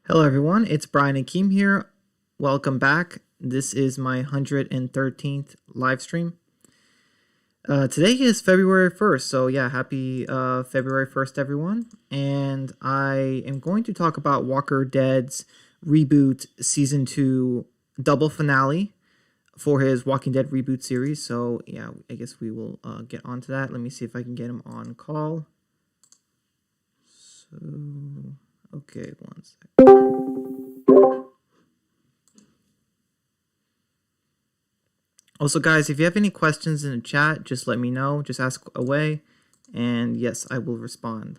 Hello everyone, it's Brian and Keem here. Welcome back. This is my 113th live stream. Today is February 1st, so yeah, happy February 1st everyone. And I am going to talk about Walker Dead's Reboot Season 2 double finale for his Walking Dead Reboot series. So yeah, I guess we will get on to that. Let me see if I can get him on call. So, okay, one second. Also, guys, if you have any questions in the chat, just let me know. Just ask away. And yes, I will respond.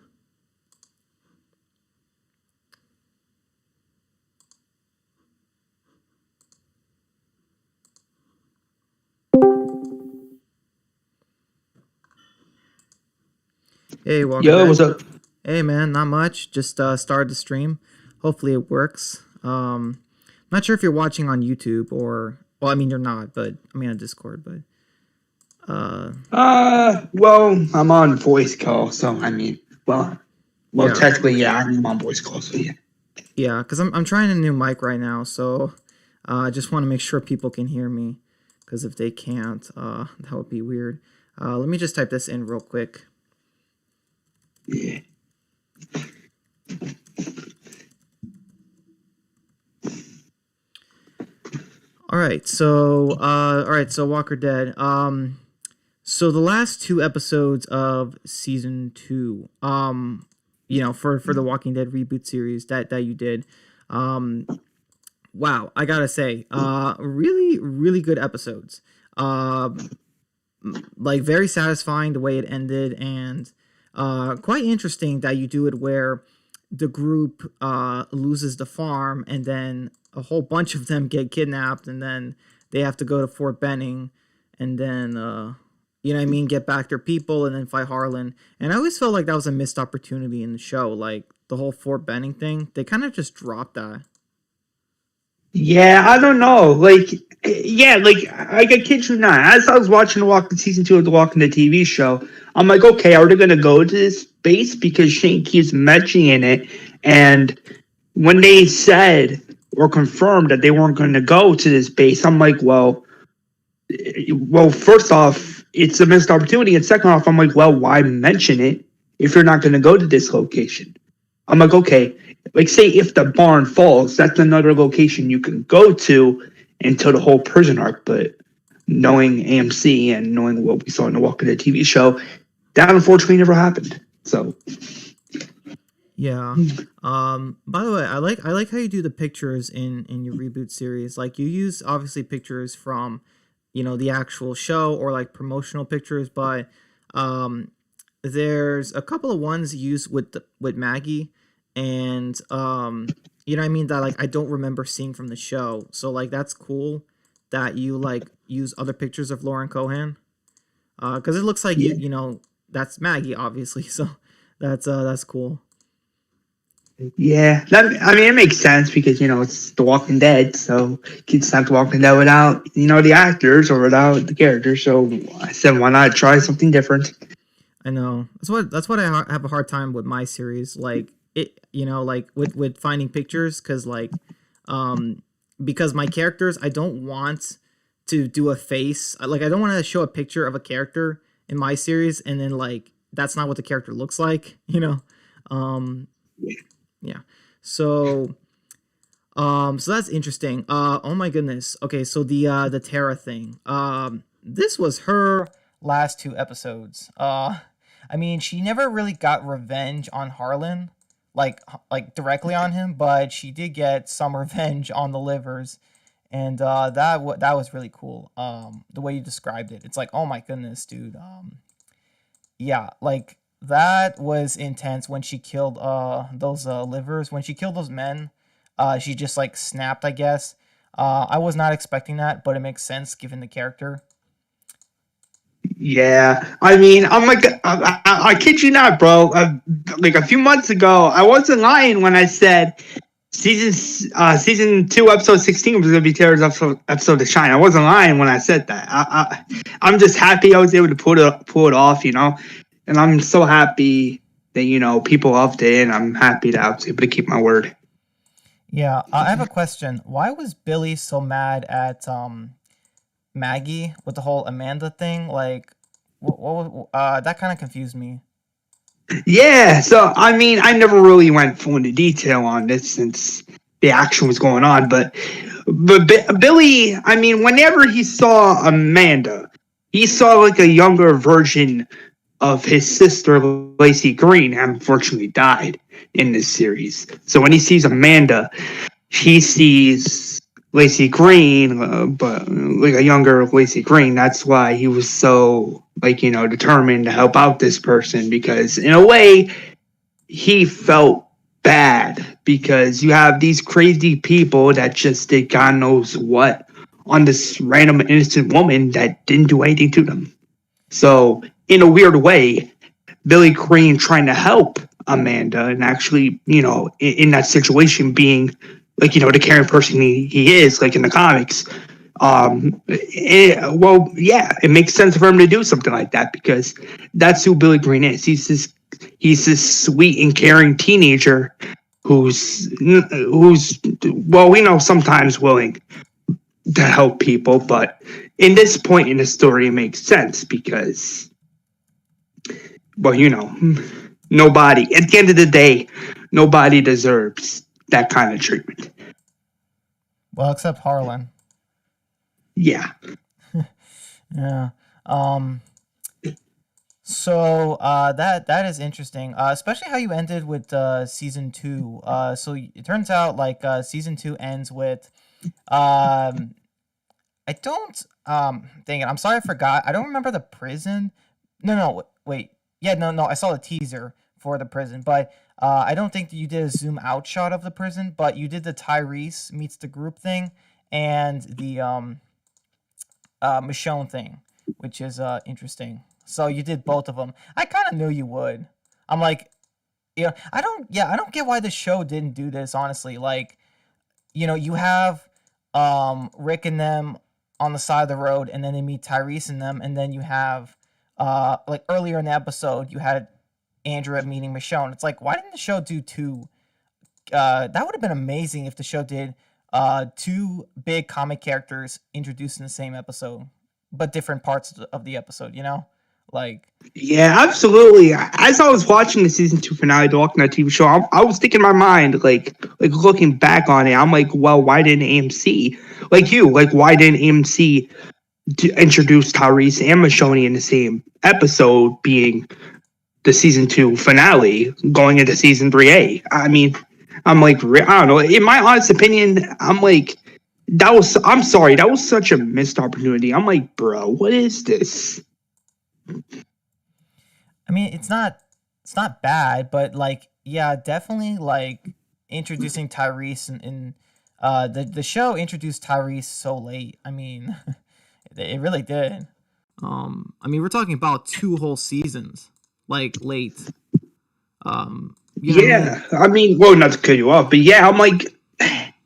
Hey, welcome Yo, back. what's up? Hey, man, not much. Just started the stream. Hopefully it works. Not sure if you're watching on YouTube or... Well, I mean, you're not, but... I mean, on Discord, but... Well, I'm on voice call, so I mean, yeah. technically, yeah, I'm on voice call, so yeah. Yeah, because I'm trying a new mic right now, so I just want to make sure people can hear me. Because if they can't, that would be weird. Let me just type this in real quick. Yeah. All right, so Walker Dead. So the last two episodes of season 2, you know, for the Walking Dead reboot series that you did, wow, I gotta say, really good episodes. Like very satisfying the way it ended, and quite interesting that you do it where the group loses the farm, and then a whole bunch of them get kidnapped, and then they have to go to Fort Benning, and then you know what I mean, get back their people, and then fight Harlan. And I always felt like that was a missed opportunity in the show, like the whole Fort Benning thing. They kind of just dropped that. Yeah, I don't know. Like, yeah, like, I kid you not. As I was watching season 2 of the Walking Dead TV show, I'm like, okay, are they going to go to this base? Because Shane keeps mentioning it. And when they said or confirmed that they weren't going to go to this base, I'm like, well, first off, it's a missed opportunity. And second off, I'm like, well, why mention it if you're not going to go to this location? I'm like, okay, like say if the barn falls, that's another location you can go to until the whole prison arc. But knowing AMC and knowing what we saw in the Walking Dead TV show, that unfortunately never happened. So yeah. By the way, I like how you do the pictures in your reboot series. Like you use obviously pictures from, you know, the actual show or like promotional pictures, but there's a couple of ones used with Maggie, and you know what I mean, that like I don't remember seeing from the show. So like that's cool that you like use other pictures of Lauren Cohan, because it looks like you know, that's Maggie obviously. So that's cool. yeah, I mean it makes sense because you know it's The Walking Dead, so kids not The Walking Dead without the actors or without the characters. So I said, why not try something different? I know that's what I have a hard time with my series. Like it, you know, like with finding pictures, because like because my characters, I don't want to do a face. Like I don't want to show a picture of a character in my series, and then like that's not what the character looks like. You know, yeah. So so that's interesting. Oh my goodness. Okay, so the Tara thing. This was her last two episodes. I mean, she never really got revenge on Harlan, like directly on him, but she did get some revenge on the livers, and that was really cool. The way you described it, it's like, oh my goodness, dude. Yeah, like that was intense when she killed those livers. When she killed those men, she just like snapped, I guess. I was not expecting that, but it makes sense given the character. Yeah, I mean, I'm like, I kid you not, bro. Like a few months ago, I wasn't lying when I said season 2, episode 16 was gonna be Tara's episode to shine. I wasn't lying when I said that. I'm just happy I was able to pull it off, and I'm so happy that people loved it, and I'm happy that I was able to keep my word. Yeah, I have a question. Why was Billy so mad at Maggie with the whole Amanda thing? Like, that kind of confused me. Yeah, so I mean, I never really went full into detail on this since the action was going on, but Billy, I mean, whenever he saw Amanda, he saw like a younger version of his sister Lacey Green, who unfortunately died in this series. So when he sees Amanda, he sees Lacey Green, but like a younger Lacey Green. That's why he was so like determined to help out this person because in a way he felt bad because you have these crazy people that just did God knows what on this random innocent woman that didn't do anything to them. So in a weird way, Billy Crane trying to help Amanda and actually, in that situation being like, the caring person he is, like in the comics. Well, yeah, it makes sense for him to do something like that because that's who Billy Green is. He's this sweet and caring teenager who's well, we know sometimes willing to help people, but in this point in the story, it makes sense because, well, nobody, at the end of the day, nobody deserves that kind of treatment. Well, except Harlan. Yeah. Yeah. Um. So that is interesting, especially how you ended with season two. So it turns out like season two ends with um I don't dang it, I'm sorry I forgot. I don't remember the prison. No, wait. Yeah, no, I saw the teaser for the prison, but I don't think that you did a zoom out shot of the prison, but you did the Tyrese meets the group thing and the Michonne thing, which is interesting. So you did both of them. I kind of knew you would. I'm like, I don't get why the show didn't do this honestly. Like, you have Rick and them on the side of the road, and then they meet Tyrese and them, and then you have like earlier in the episode, you had Andrea meeting Michonne. It's like, why didn't the show do two? That would have been amazing if the show did two big comic characters introduced in the same episode, but different parts of the episode. Like Yeah, absolutely. As I was watching the season two finale, to walking that TV show, I was thinking in my mind, like looking back on it, I'm like, well, why didn't AMC, why didn't AMC introduce Tyrese and Michonne in the same episode, being the season two finale, going into season 3A? I mean, I'm like, I don't know. In my honest opinion, I'm like, I'm sorry, that was such a missed opportunity. I'm like, bro, what is this? I mean, it's not bad, but like yeah, definitely like introducing Tyrese and the show introduced Tyrese so late. I mean, it really did. I mean, we're talking about two whole seasons, like late. You know what I mean? Yeah, I mean, well, not to cut you off, but yeah, I'm like,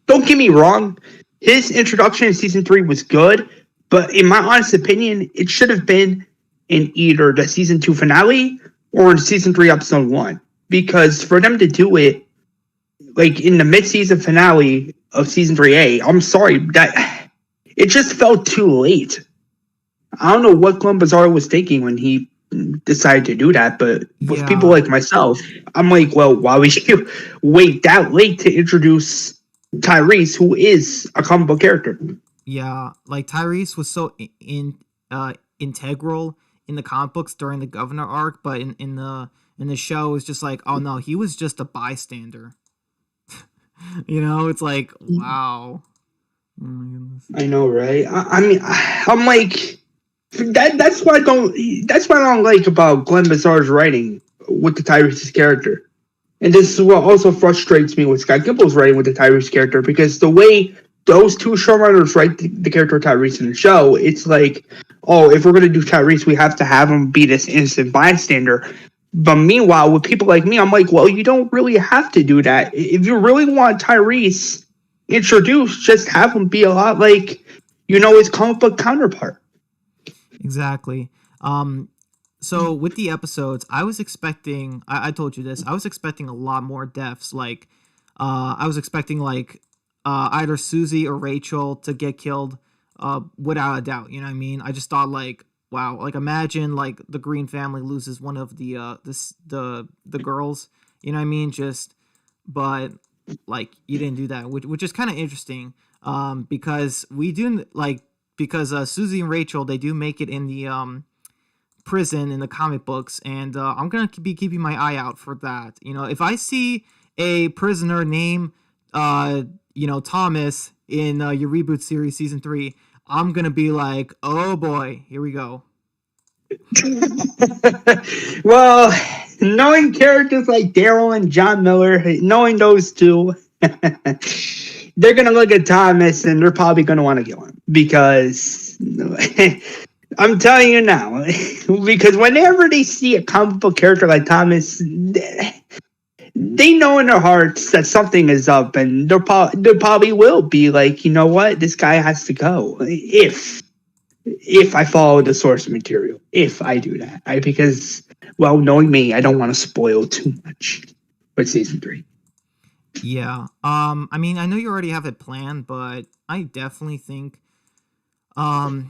don't get me wrong, his introduction in season three was good, but in my honest opinion, it should have been in either the season two finale or in season three episode one, because for them to do it like in the mid-season finale of season 3A, I'm sorry, that it just felt too late. I don't know what Glenn Bazar was thinking when he decided to do that, but with people Yeah, like myself, I'm like, well, why would you wait that late to introduce Tyrese, who is a comic book character? yeah. Like Tyrese was so integral in the comic books during the Governor arc, but in the show, it was just like, oh no, he was just a bystander. It's like, wow. Oh my goodness. I know, right? I mean, I'm like that. That's what I don't. That's what I don't like about Glenn Bazar's writing with the Tyrese character. And this is what also frustrates me with Scott Gimble's writing with the Tyrese character, because the way those two showrunners write the character of Tyrese in the show, it's like, oh, if we're going to do Tyrese, we have to have him be this innocent bystander. But meanwhile, with people like me, I'm like, well, you don't really have to do that. If you really want Tyrese introduced, just have him be a lot like, his comic book counterpart. Exactly. So with the episodes, I was expecting. I told you this. I was expecting a lot more deaths. Like, I was expecting like either Susie or Rachel to get killed without a doubt. You know what I mean? I just thought like, wow, like imagine like the Green family loses one of the the girls. You know what I mean? But like you didn't do that, which is kind of interesting. Because we do like because Susie and Rachel, they do make it in the prison in the comic books, and I'm gonna be keeping my eye out for that. You know, if I see a prisoner named Thomas in your Reboot series season 3, I'm gonna be like, oh boy, here we go. Well, knowing characters like Daryl and John Miller, knowing those two, they're gonna look at Thomas and they're probably gonna want to kill him because I'm telling you now, because whenever they see a comic book character like Thomas, they know in their hearts that something is up, and they probably will be like, you know what, this guy has to go if I follow the source material, if I do that, because, well, knowing me, I don't want to spoil too much with season 3. Yeah. I mean, I know you already have it planned, but I definitely think, I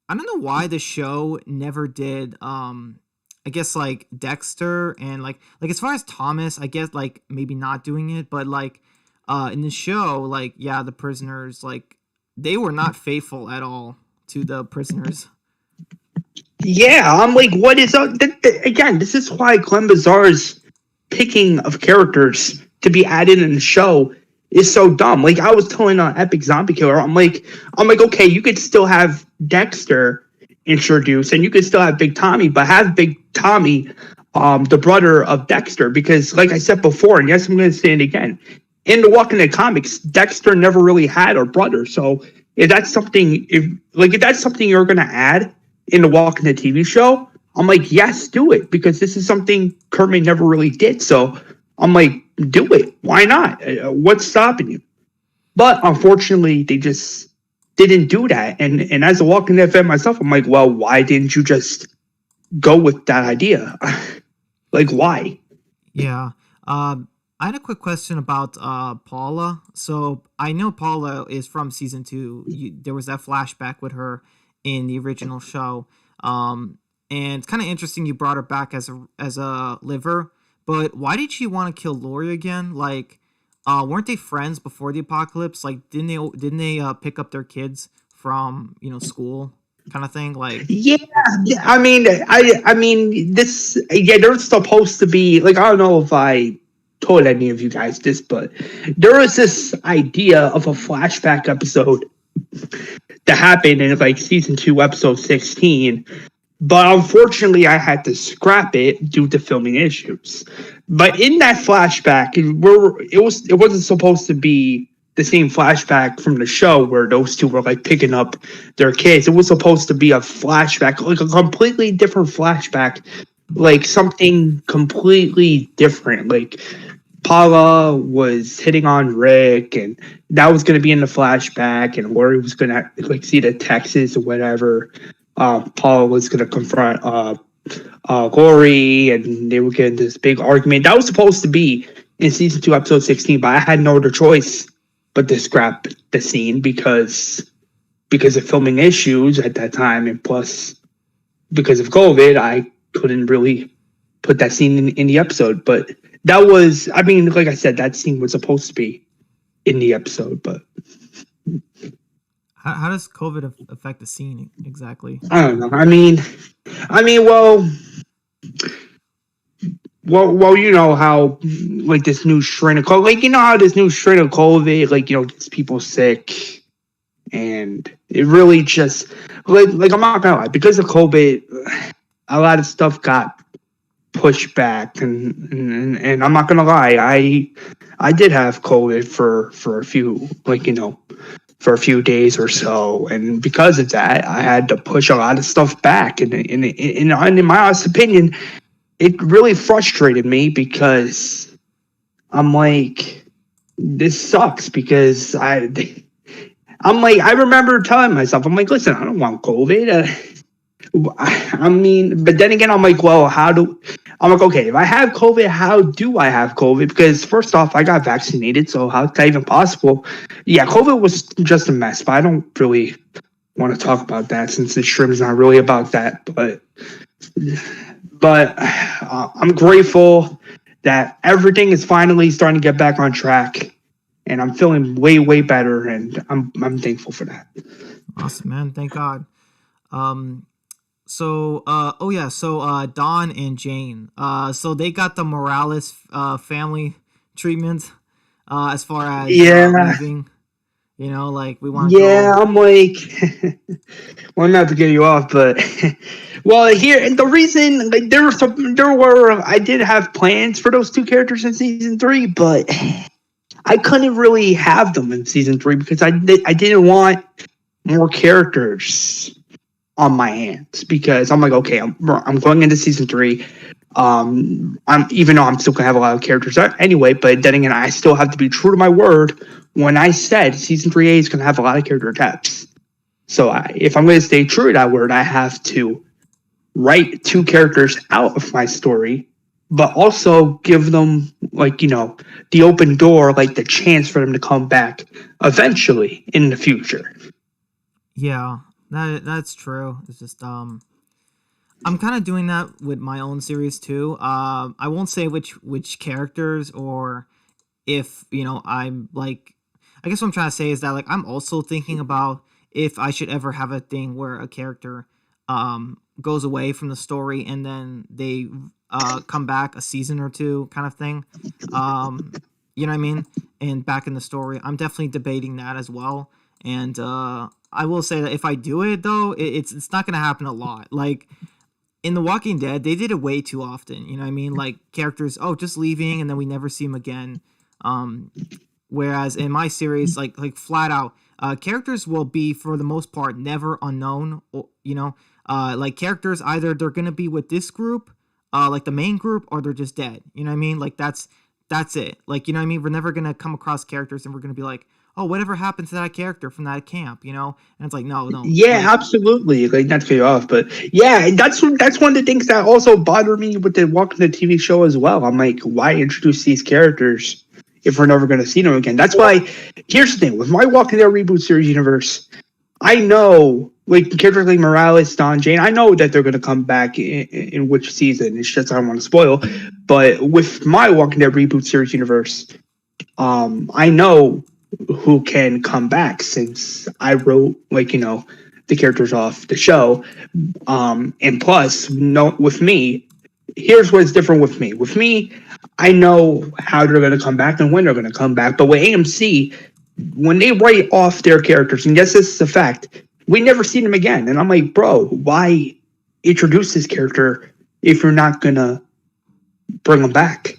don't know why the show never did, I guess like Dexter and like as far as Thomas, I guess like maybe not doing it, but like, in the show, like, yeah, the prisoners, like, they were not faithful at all to the prisoners. Yeah, I'm like, what is up? Again, this is why Glenn Bazar's picking of characters to be added in the show is so dumb. Like, I was telling Epic Zombie Killer, I'm like, okay, you could still have Dexter introduced, and you could still have Big Tommy, but have Big Tommy, the brother of Dexter, because, like I said before, and yes, I'm going to say it again, in the Walking Dead comics, Dexter never really had a brother. So if that's something you're going to add in the Walking Dead TV show, I'm like, yes, do it, because this is something Kermit never really did. So I'm like, do it. Why not? What's stopping you? But unfortunately, they just didn't do that. And as a Walking Dead fan myself, I'm like, well, why didn't you just go with that idea? Like, why? Yeah. I had a quick question about Paula. So I know Paula is from season 2. There was that flashback with her in the original show. And it's kind of interesting you brought her back as a liver. But why did she want to kill Lori again? Like, weren't they friends before the apocalypse? Like, didn't they pick up their kids from school, kind of thing? Like, yeah. I mean, this. Yeah, they're supposed to be like. I don't know if I told any of you guys this, but there was this idea of a flashback episode that happened in like season 2, episode 16. But unfortunately, I had to scrap it due to filming issues. But in that flashback, it wasn't supposed to be the same flashback from the show where those two were like picking up their kids. It was supposed to be a flashback, like a completely different flashback, like something completely different. Like Paula was hitting on Rick, and that was going to be in the flashback, and Lori was going to like see the Texas or whatever. Paul was going to confront Lori, and they were getting this big argument. That was supposed to be in season 2, episode 16, but I had no other choice but to scrap the scene because of filming issues at that time, and plus because of COVID, I couldn't really put that scene in the episode. But that was, I mean, like I said, that scene was supposed to be in the episode, but how does COVID affect the scene exactly? I don't know. I mean, well, you know how like this new strain of COVID, like you know how this new strain of COVID, like gets people sick, and it really just like I'm not gonna lie, because of COVID, a lot of stuff got pushed back, and I'm not gonna lie, I did have COVID for a few for a few days or so, and because of that, I had to push a lot of stuff back. And in my honest opinion, it really frustrated me because I'm like, this sucks. Because I'm like, I remember telling myself, I'm like, listen, I don't want COVID. I mean, but then again, I'm like, well, I'm like, okay, if I have COVID, how do I have COVID? Because first off, I got vaccinated, so how's that even possible? Yeah, COVID was just a mess, but I don't really want to talk about that since the stream is not really about that. But I'm grateful that everything is finally starting to get back on track, and I'm feeling way better, and I'm thankful for that. Awesome, man. Thank God. So Don and Jane. So they got the Morales family treatment as far as leaving. You know, like we want to go. I'm like, well, not to get you off, but well, here the reason like I did have plans for those two characters in season 3, but I couldn't really have them in season 3 because I didn't want more characters on my hands because I'm like, okay, I'm going into season 3. I'm even though I'm still gonna have a lot of characters anyway, but then again, I still have to be true to my word when I said season 3A is gonna have a lot of character deaths. So if I'm gonna stay true to that word, I have to write 2 characters out of my story, but also give them the open door, like the chance for them to come back eventually in the future. Yeah, that's true. It's just I'm kind of doing that with my own series too. I won't say which characters or if I'm like, I guess what I'm trying to say is that like I'm also thinking about if I should ever have a thing where a character goes away from the story and then they come back a season or 2 kind of thing. You know what I mean? And back in the story, I'm definitely debating that as well. And I will say that if I do it though, it's not gonna happen a lot. Like in The Walking Dead, they did it way too often. You know what I mean? Like characters, just leaving and then we never see them again. Whereas in my series, like flat out, characters will be for the most part never unknown. Or, like characters either they're gonna be with this group, like the main group, or they're just dead. You know what I mean? Like that's it. Like you know what I mean? We're never gonna come across characters and we're gonna be like, oh, whatever happened to that character from that camp, And it's like, no. Yeah, like, absolutely. Like, not to cut you off, but yeah, that's one of the things that also bothered me with the Walking Dead TV show as well. I'm like, why introduce these characters if we're never going to see them again? That's why, here's the thing, with my Walking Dead Reboot series universe, I know, like, characters like Morales, Don, Jane, I know that they're going to come back in which season. It's just I don't want to spoil. But with my Walking Dead Reboot series universe, I know who can come back since I wrote the characters off the show. And plus, with me, here's what's different with me. With me, I know how they're going to come back and when they're going to come back. But with AMC, when they write off their characters, and yes, this is a fact, we never see them again. And I'm like, bro, why introduce this character if you're not going to bring them back?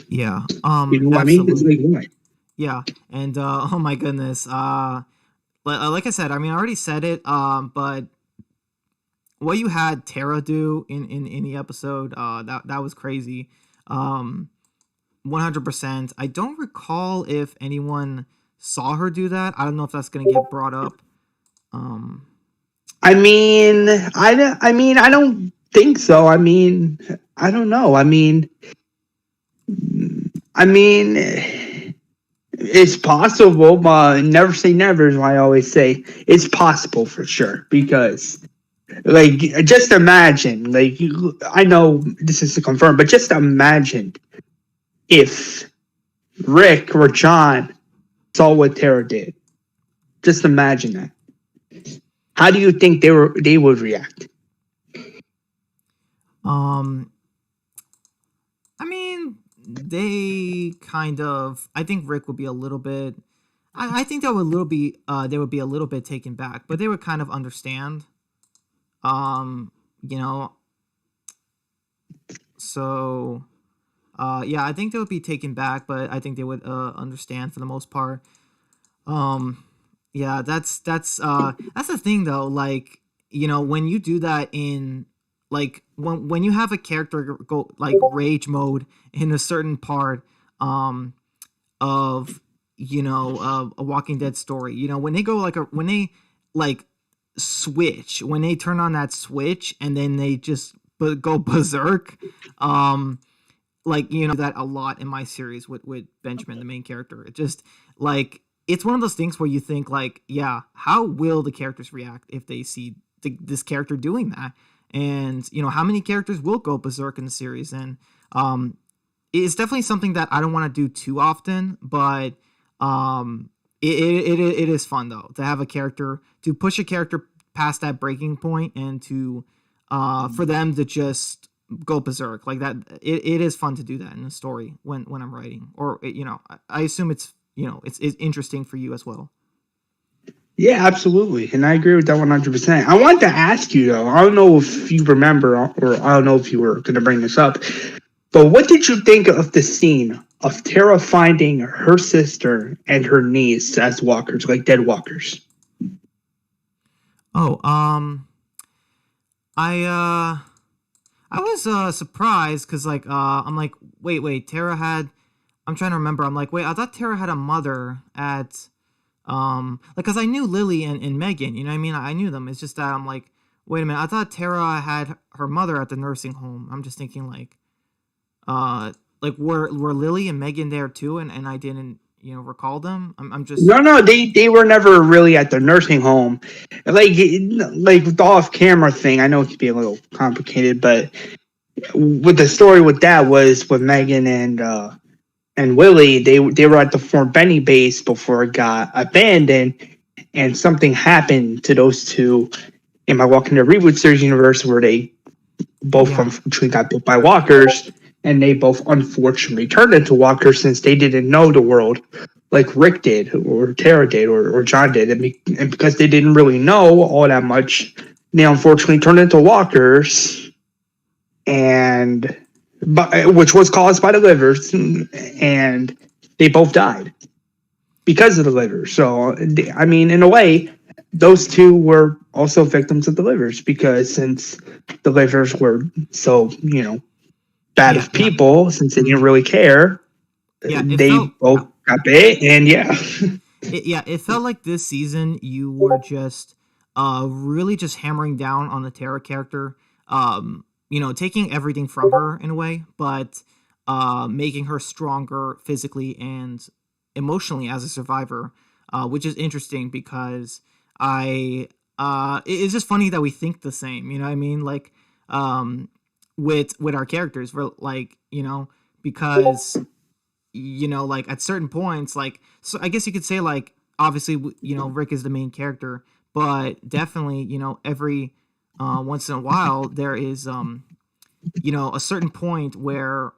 Yeah. You know what I mean? It's like, why? Yeah, and oh my goodness, like I said, I mean, I already said it, but what you had Tara do in the episode, that was crazy, 100%. I don't recall if anyone saw her do that. I don't know if that's gonna get brought up. I mean, I don't think so. I mean, I don't know. I mean. It's possible, but never say never is what I always say. It's possible for sure because, like, just imagine, like, I know this isn't confirmed, but just imagine if Rick or John saw what Tara did. Just imagine that. How do you think they would react? I mean, they kind of. I think Rick would be a little bit. I think they would be a little bit taken back, but they would kind of understand. So, yeah, I think they would be taken back, but I think they would understand for the most part. Yeah, that's the thing though. Like, when you do that in like when you have a character go like rage mode in a certain part of a Walking Dead story, when they go when they like switch, when they turn on that switch and then they just go berserk. Like, that a lot in my series with Benjamin, the main character. It just, like, it's one of those things where you think, like, yeah, how will the characters react if they see this character doing that? And, how many characters will go berserk in the series? And it's definitely something that I don't want to do too often, but it is fun, though, to have a character, to push a character past that breaking point and to for them to just go berserk like that. It is fun to do that in the story when I'm writing, or I assume it's it's interesting for you as well. Yeah, absolutely, and I agree with that 100%. I wanted to ask you though. I don't know if you remember, or I don't know if you were going to bring this up, but what did you think of the scene of Tara finding her sister and her niece as walkers, like dead walkers? Oh, I was surprised because, like, I'm like, wait, Tara had. I'm trying to remember. I'm like, wait, I thought Tara had a mother at, like, because I knew Lily and Megan. You know what I mean? I knew them. It's just that I'm like, wait a minute. I thought Tara had her mother at the nursing home. I'm just thinking, like, were Lily and Megan there too? And I didn't, recall them. I'm just No, they were never really at the nursing home. Like the off camera thing. I know it could be a little complicated, but with the story with that was with Megan and Willie, they were at the Fort Benny base before it got abandoned, and something happened to those two in my Walking Dead Reboot series universe where they both unfortunately got bit by walkers, and they both unfortunately turned into walkers since they didn't know the world like Rick did, or Tara did, or John did, and because they didn't really know all that much, they unfortunately turned into walkers, which was caused by the livers, and they both died because of the liver. So, I mean, in a way, those two were also victims of the livers, because since the livers were so, bad of people, since they didn't really care, they both got bit, and it felt like this season you were just really just hammering down on the Tara character, taking everything from her in a way, but making her stronger physically and emotionally as a survivor, which is interesting because it's just funny that we think the same, you know what I mean? Like, with our characters, we're like, because, like at certain points, like, so I guess you could say, like, obviously, Rick is the main character, but definitely, every once in a while there is, a certain point where,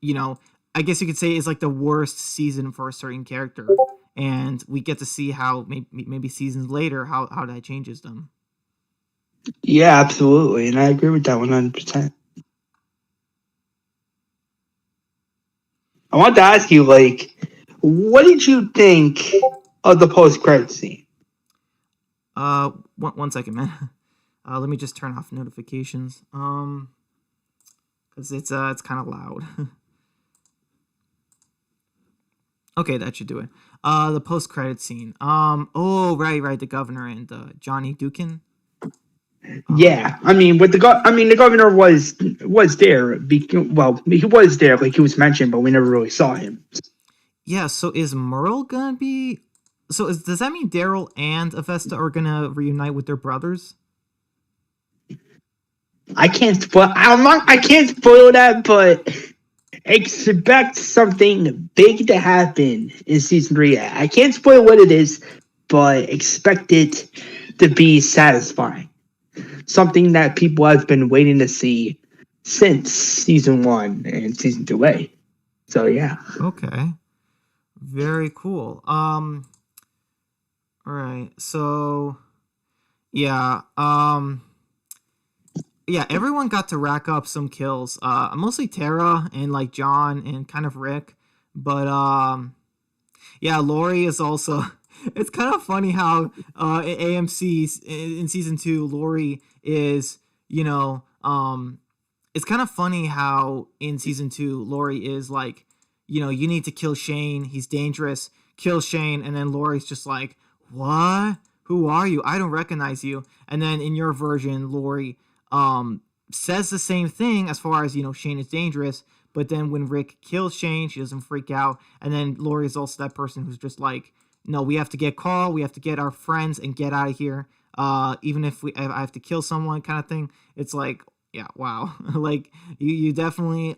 I guess you could say is like the worst season for a certain character, and we get to see how maybe seasons later how that changes them. Yeah, absolutely, and I agree with that 100%. I want to ask you, like, what did you think of the post-credit scene? One second, man. Let me just turn off notifications. Because it's kind of loud. Okay, that should do it. The post-credit scene. Oh, right, the governor and Johnny Dukin. Yeah, I mean, with the governor was there. He was there, like he was mentioned, but we never really saw him. Yeah. So is Merle gonna be? So does that mean Daryl and Avesta are gonna reunite with their brothers? I can't spoil. I can't spoil that, but expect something big to happen in season 3. I can't spoil what it is, but expect it to be satisfying. Something that people have been waiting to see since season 1 and season 2A. So yeah. Okay. Very cool. All right. So yeah. Yeah, everyone got to rack up some kills. Mostly Tara and like John and kind of Rick, but yeah, Lori is also. It's kind of funny how AMC in season 2, Lori is, it's kind of funny how in season 2, Lori is like, you need to kill Shane. He's dangerous. Kill Shane. And then Lori's just like, what? who are you? I don't recognize you. And then in your version, Lori says the same thing as far as, Shane is dangerous. But then when Rick kills Shane, she doesn't freak out. And then Lori is also that person who's just like, no, we have to get Carl. We have to get our friends and get out of here. Even if I have to kill someone kind of thing. It's like, yeah, wow. Like you definitely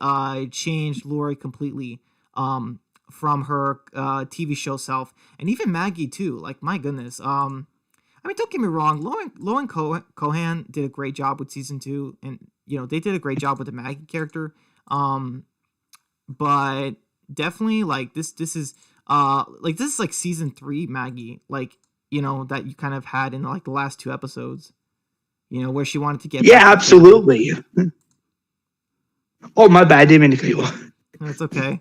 changed Lori completely from her TV show self. And even Maggie too. Like, my goodness. I mean, don't get me wrong. Lauren Cohan did a great job with season 2. And, they did a great job with the Maggie character. But definitely like this is like season 3 Maggie, like, that you kind of had in like the last 2 episodes, where she wanted to get. Yeah, absolutely. Oh, my bad. I didn't mean to cut you off. That's okay.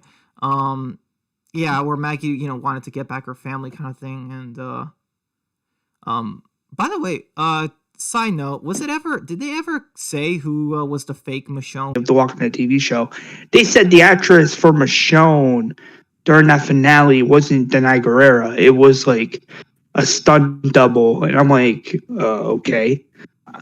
Yeah, where Maggie, wanted to get back her family kind of thing. And, by the way, side note, did they ever say who was the fake Michonne? Of the Walking Dead TV show. They said the actress for Michonne during that finale wasn't Denai Guerrera. It was like a stunt double. And I'm like, okay.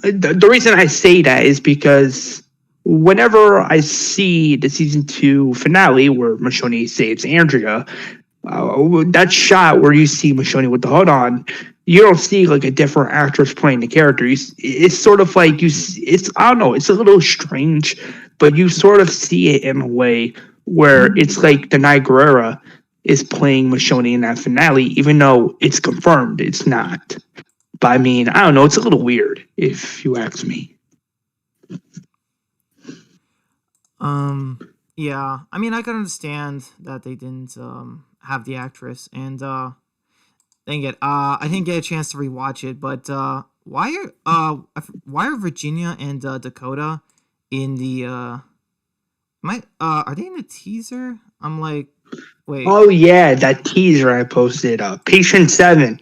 The reason I say that is because whenever I see the season 2 finale where Michonne saves Andrea, that shot where you see Michonne with the hood on, you don't see like a different actress playing the character. It's sort of like I don't know, it's a little strange, but you sort of see it in a way where it's like Denai Guerrera is playing Michonne in that finale, even though it's confirmed it's not. But I mean, I don't know, it's a little weird if you ask me. Yeah, I mean, I can understand that they didn't have the actress, and dang it, I didn't get a chance to rewatch it. But why are Virginia and Dakota in the are they in the teaser? I'm like, wait. Oh yeah, that teaser I posted, Patient 7,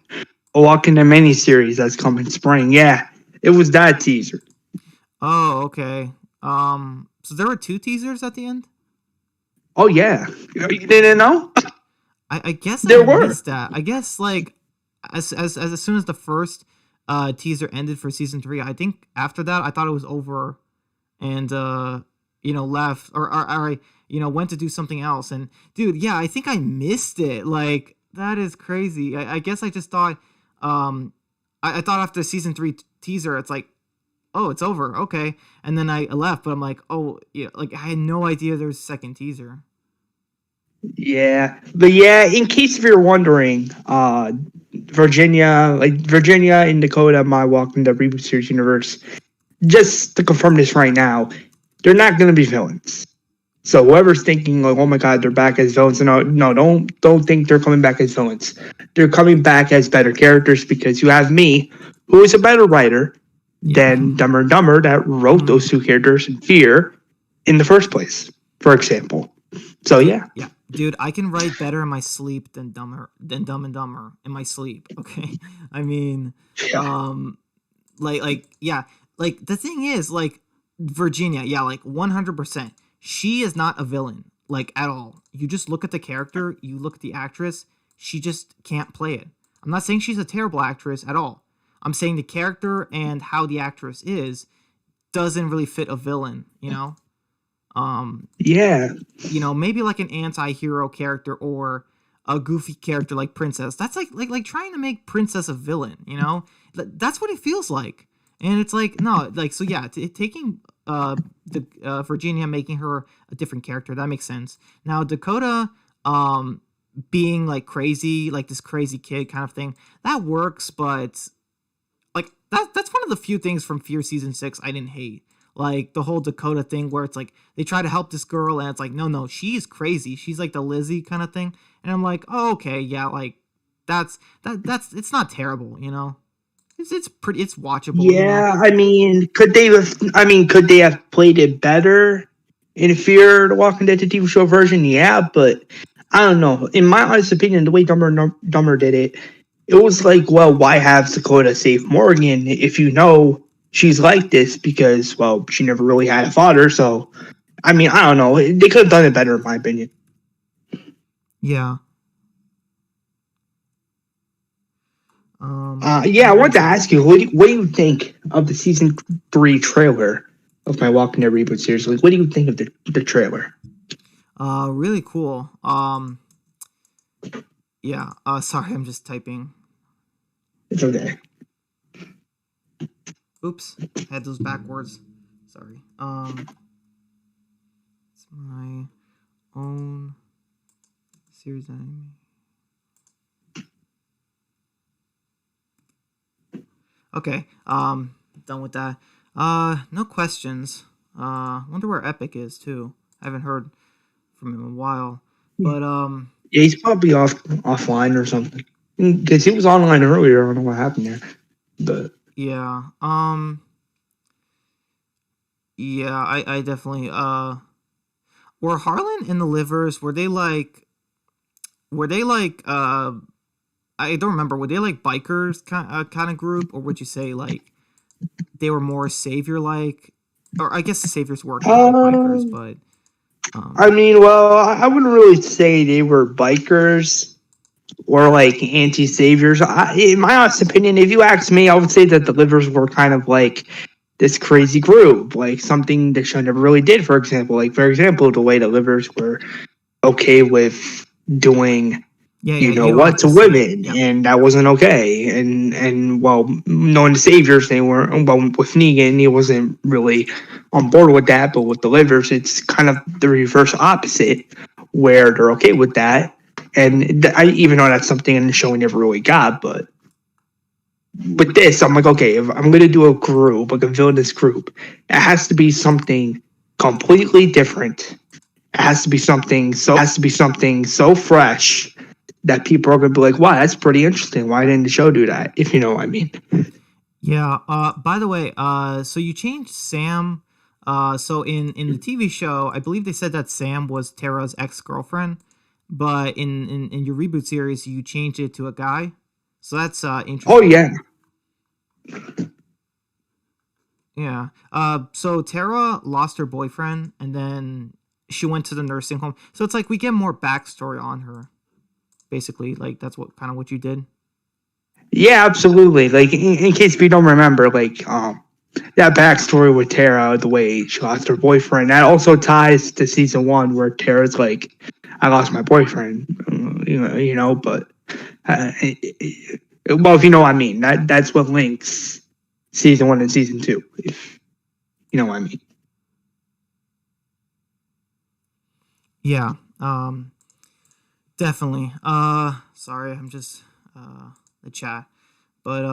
a Walking Dead miniseries that's coming spring. Yeah, it was that teaser. Oh, okay. So there were 2 teasers at the end? Oh yeah, you didn't know? I guess there I missed that. I guess like as soon as the first teaser ended for season 3, I think after that I thought it was over, and left or I went to do something else. And dude, yeah, I think I missed it. Like, that is crazy. I guess I just thought I thought after season 3 teaser, it's like, oh, it's over, okay. And then I left, but I'm like, oh yeah, like I had no idea there was a second teaser. Yeah, but yeah, in case if you're wondering, Virginia and Dakota, my Walking Dead Reboot series universe, just to confirm this right now, they're not going to be villains. So whoever's thinking like, oh my god, they're back as villains, no, don't think they're coming back as villains. They're coming back as better characters, because you have me, who is a better writer than Dumber and Dumber, that wrote those 2 characters in Fear in the first place, for example. So yeah. Yeah. Dude, I can write better in my sleep than Dumb and Dumber in my sleep. Okay, I mean, like the thing is, like, Virginia, yeah, like 100%, she is not a villain, like, at all. You just look at the character, you look at the actress, she just can't play it. I'm not saying she's a terrible actress at all. I'm saying the character and how the actress is doesn't really fit a villain, Yeah. Maybe like an anti-hero character or a goofy character like Princess. That's like trying to make Princess a villain, That's what it feels like. And it's like, no, like, so yeah, taking the Virginia, making her a different character, that makes sense. Now Dakota being like crazy, like this crazy kid kind of thing, that works, but like that's one of the few things from Fear season 6 I didn't hate. Like the whole Dakota thing where it's like they try to help this girl and it's like, no, she's crazy. She's like the Lizzie kind of thing. And I'm like, oh, okay, yeah, like that's it's not terrible, It's watchable. Yeah, I mean, could they have played it better in Fear the Walking Dead TV show version? Yeah, but I don't know. In my honest opinion, the way Dumber did it, it was like, well, why have Dakota save Morgan if you know she's like this, because, well, she never really had a father. So, I mean, I don't know. They could have done it better, in my opinion. Yeah. Yeah, I wanted to ask you, what do you think of the season 3 trailer of my Walking Dead reboot series? Like, what do you think of the trailer? Really cool. Yeah. Sorry, I'm just typing. It's okay. Oops, had those backwards. Sorry. It's my own series anime. Okay. Done with that. No questions. Wonder where Epic is too. I haven't heard from him in a while. But Yeah, he's probably offline or something. Because he was online earlier. I don't know what happened there. But yeah. Yeah, I definitely were Harlan and the Livers, were they like I don't remember, were they like bikers kind of group, or would you say like they were more savior like, or I guess the saviors were kind of like bikers, but I mean, well, I wouldn't really say they were bikers or like anti-saviors. In my honest opinion, if you ask me, I would say that the Livers were kind of like this crazy group, like something the show never really did. For example, the way the Livers were okay with doing, you don't have what, to to say women, yeah. and that wasn't okay. And well, knowing the Saviors, they weren't. Well, with Negan, he wasn't really on board with that. But with the Livers, it's kind of the reverse opposite, where they're okay with that. And I even though that's something in the show we never really got, but with this, I'm like, okay, if I'm gonna do a group, like a villainous group, it has to be something completely different. It has to be something so fresh that people are gonna be like, wow, that's pretty interesting. Why didn't the show do that? If you know what I mean. Yeah. By the way, so you changed Sam. So in the TV show, I believe they said that Sam was Tara's ex-girlfriend, but in your reboot series, you changed it to a guy. So that's interesting. Oh yeah. Yeah. So Tara lost her boyfriend, and then she went to the nursing home. So it's like we get more backstory on her. Basically, like that's what you did. Yeah, absolutely. Like in case we don't remember, like that backstory with Tara, the way she lost her boyfriend, that also ties to season 1 where Tara's like, I lost my boyfriend, but well, if you know what I mean, that's what links season 1 and season 2, if you know what I mean. Yeah. Definitely. Sorry, I'm just the chat. But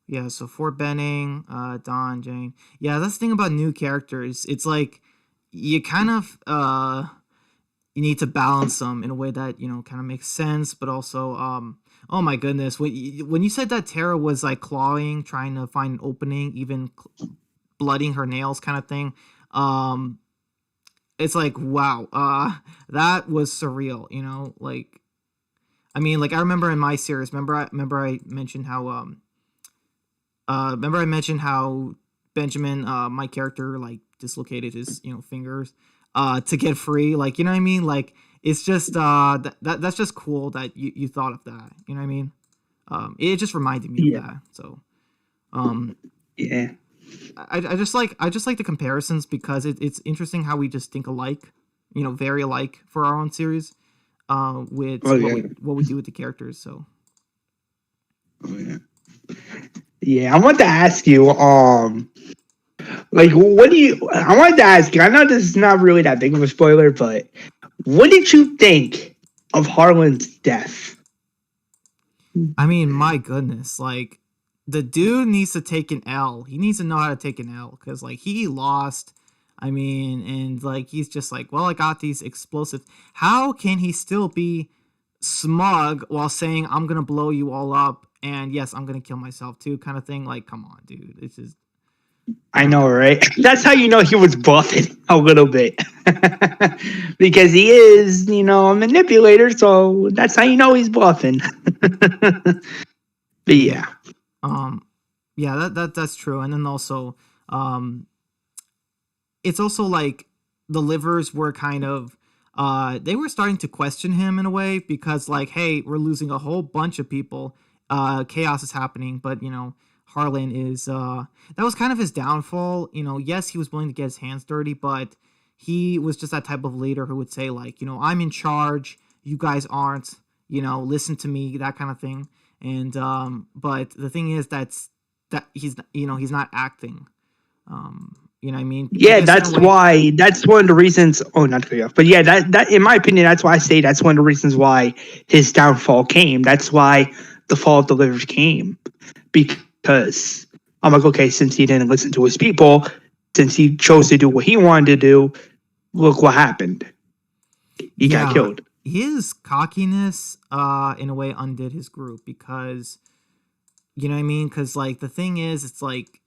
yeah, so Fort Benning, Don, Jane. Yeah, that's the thing about new characters. It's like you kind of you need to balance them in a way that, kind of makes sense, but also oh my goodness, when you said that Tara was like clawing, trying to find an opening, even blooding her nails kind of thing, it's like, wow, that was surreal, like, I mean, like, I remember in my series, remember I mentioned how Benjamin, my character, like, dislocated his, fingers, to get free, like, you know what I mean? Like, it's just, that's just cool that you thought of that, you know what I mean? It just reminded me of that, so, yeah. I just like the comparisons because it's interesting how we just think alike, very alike for our own series, with what we do with the characters. So, yeah, I want to ask you, like, what do you? I wanted to ask you. I know this is not really that big of a spoiler, but what did you think of Harlan's death? I mean, my goodness, like, the dude needs to take an L. He needs to know how to take an L because, like, he lost. I mean, and like he's just like, well, I got these explosives. How can he still be smug while saying, I'm gonna blow you all up, and yes, I'm gonna kill myself too, kind of thing? Like, come on, dude. It's just. I know, right? That's how you know he was buffing a little bit. Because he is, a manipulator, so that's how you know he's bluffing. But yeah. Yeah, that's true. And then also, it's also like the Livers were kind of they were starting to question him in a way because, like, hey, we're losing a whole bunch of people. Chaos is happening, but Harlan is that was kind of his downfall. Yes, he was willing to get his hands dirty, but he was just that type of leader who would say, like, I'm in charge, you guys aren't, listen to me, that kind of thing. And but the thing is that he's not acting. You know what I mean? Yeah, that's one of the reasons. Oh, not to cut you off, but yeah, that in my opinion, that's why I say that's one of the reasons why his downfall came. That's why the fall of the Livers came, because I'm like, okay, since he didn't listen to his people, since he chose to do what he wanted to do, look what happened. He got killed. His cockiness, in a way, undid his group because, you know what I mean? Because, like, the thing is, it's like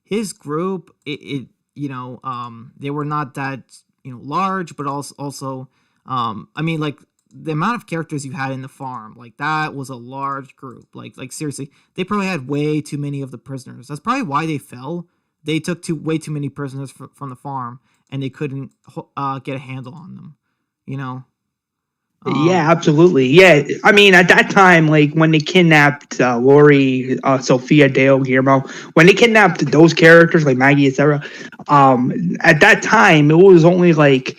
his group, they were not that, large, but also, I mean, like, the amount of characters you had in the farm, like, that was a large group. Like seriously, they probably had way too many of the prisoners. That's probably why they fell. They took way too many prisoners from the farm, and they couldn't get a handle on them, Yeah, absolutely. Yeah, I mean, at that time, like when they kidnapped Lori, Sophia, Dale, Guillermo, when they kidnapped those characters like Maggie, etc. At that time, it was only like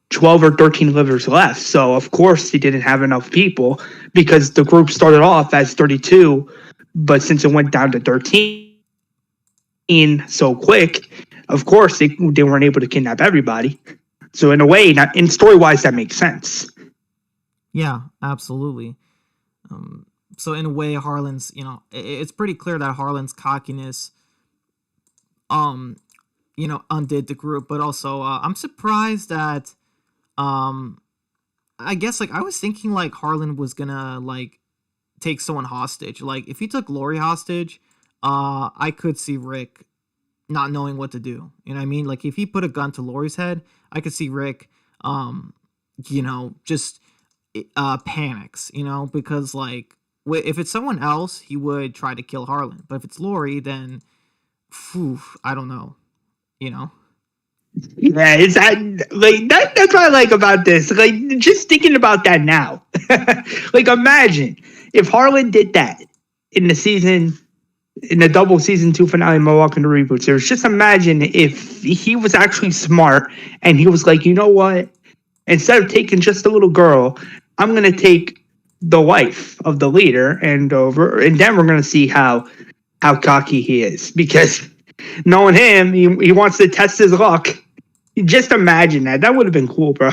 12 or 13 livers left. So of course they didn't have enough people because the group started off as 32, but since it went down to 13 so quick, of course they weren't able to kidnap everybody. So in a way, in story-wise, that makes sense. Yeah, absolutely. So in a way, Harlan's, it's pretty clear that Harlan's cockiness, undid the group. But also, I'm surprised that, I guess, like, I was thinking, like, Harlan was gonna, like, take someone hostage. Like, if he took Lori hostage, I could see Rick not knowing what to do. You know what I mean? Like, if he put a gun to Lori's head, I could see Rick, just panics, because, like, if it's someone else, he would try to kill Harlan. But if it's Lori, then, I don't know, Yeah, it's that's what I like about this. Like, just thinking about that now. Like, imagine if Harlan did that in the double season 2 finale of Milwaukee and the Reboot series. Just imagine if he was actually smart and he was like, you know what? Instead of taking just a little girl, I'm going to take the wife of the leader, and then we're going to see how cocky he is. Because knowing him, he wants to test his luck. Just imagine that. That would have been cool, bro.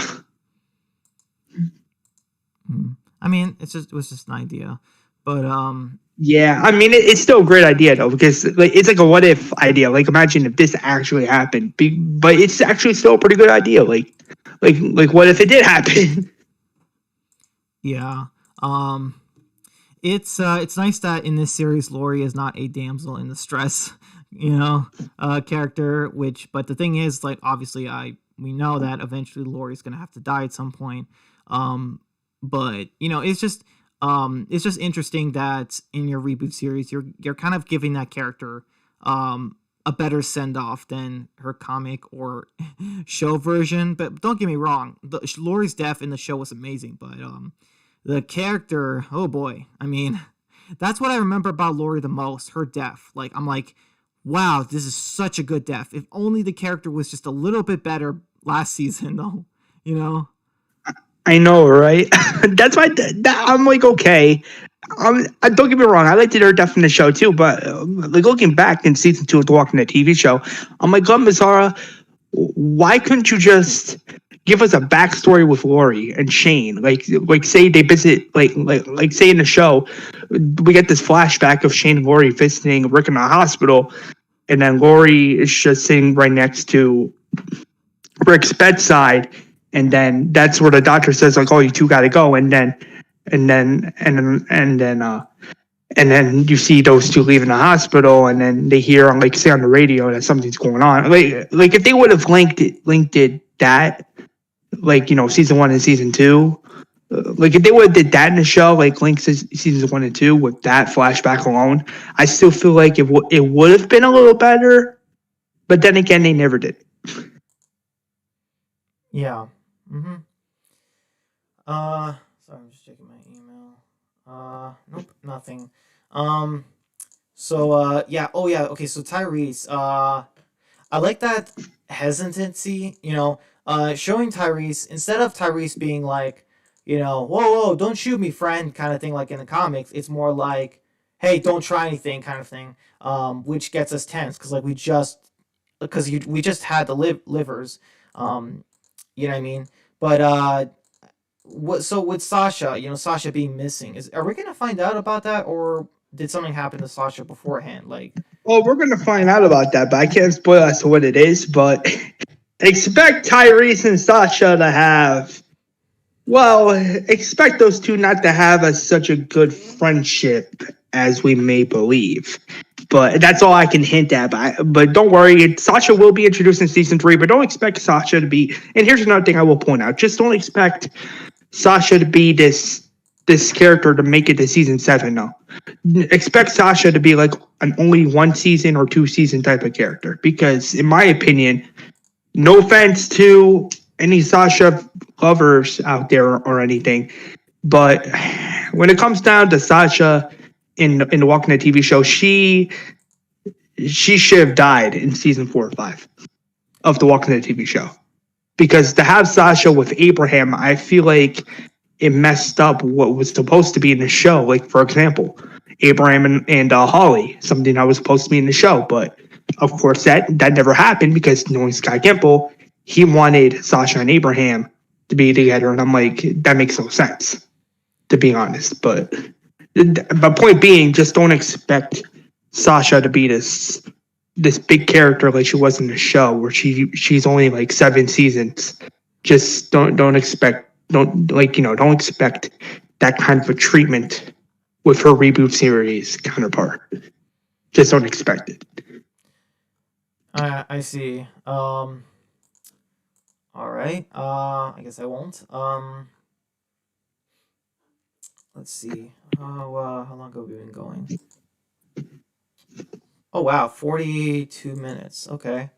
I mean, it was just an idea. But yeah, I mean, it's still a great idea though, because like it's like a what if idea. Like, imagine if this actually happened, but it's actually still a pretty good idea. Like what if it did happen? Yeah, it's nice that in this series, Lori is not a damsel in distress, character. But the thing is, like, obviously, we know that eventually Lori's gonna have to die at some point. But it's just interesting that in your Reboot series, you're kind of giving that character a better send off than her comic or show version. But don't get me wrong, Lori's death in the show was amazing. But the character, oh boy, I mean, that's what I remember about Lori the most. Her death, like, I'm like, wow, this is such a good death. If only the character was just a little bit better last season, though. I know, right? That's why I'm like, okay. Don't get me wrong. I liked her death in the show too, but like looking back in season 2 of the Walking Dead TV show, I'm like, God, Mazzara, why couldn't you just give us a backstory with Lori and Shane? Like say they visit, like say in the show, we get this flashback of Shane and Lori visiting Rick in the hospital, and then Lori is just sitting right next to Rick's bedside. And then that's where the doctor says, like, "Oh, you two got to go." And then you see those two leaving the hospital, and then they hear, like, say on the radio that something's going on. Like if they would have linked it that, like, season 1 and season 2, like if they would have did that in the show, like link seasons 1 and 2 with that flashback alone, I still feel like it would have been a little better. But then again, they never did. Yeah. Mm-hmm. Sorry, I'm just checking my email. Nope, nothing. Um, yeah. Oh, yeah. Okay, so Tyrese. I like that hesitancy. Showing Tyrese instead of Tyrese being like, whoa, whoa, don't shoot me, friend, kind of thing. Like in the comics, it's more like, hey, don't try anything, kind of thing. Which gets us tense because like we just had the livers. Um, you know what I mean? But what so with Sasha, Sasha being missing, are we gonna find out about that, or did something happen to Sasha beforehand? Like, Well, we're gonna find out about that, but I can't spoil as to what it is. But expect Tyrese and Sasha to have. Well, expect those two not to have such a good friendship as we may believe. But that's all I can hint at. But don't worry, Sasha will be introduced in season 3. But don't expect Sasha to be. And here's another thing I will point out: just don't expect Sasha to be this character to make it to season 7. No, expect Sasha to be like an only 1 season or 2 season type of character. Because in my opinion, no offense to any Sasha lovers out there or anything, but when it comes down to Sasha in the Walking Dead TV show, she should have died in season 4 or 5 of the Walking Dead TV show. Because to have Sasha with Abraham, I feel like it messed up what was supposed to be in the show. Like, for example, Abraham and Holly, something that was supposed to be in the show. But, of course, that never happened because knowing Sky Gimple, he wanted Sasha and Abraham to be together. And I'm like, that makes no sense, to be honest. But point being, just don't expect Sasha to be this big character like she was in the show, where she's only like 7 seasons. Just don't expect don't expect that kind of a treatment with her reboot series counterpart. Just don't expect it. I see. All right. I guess I won't. Let's see. How long have we been going? Oh wow, 42 minutes. Okay.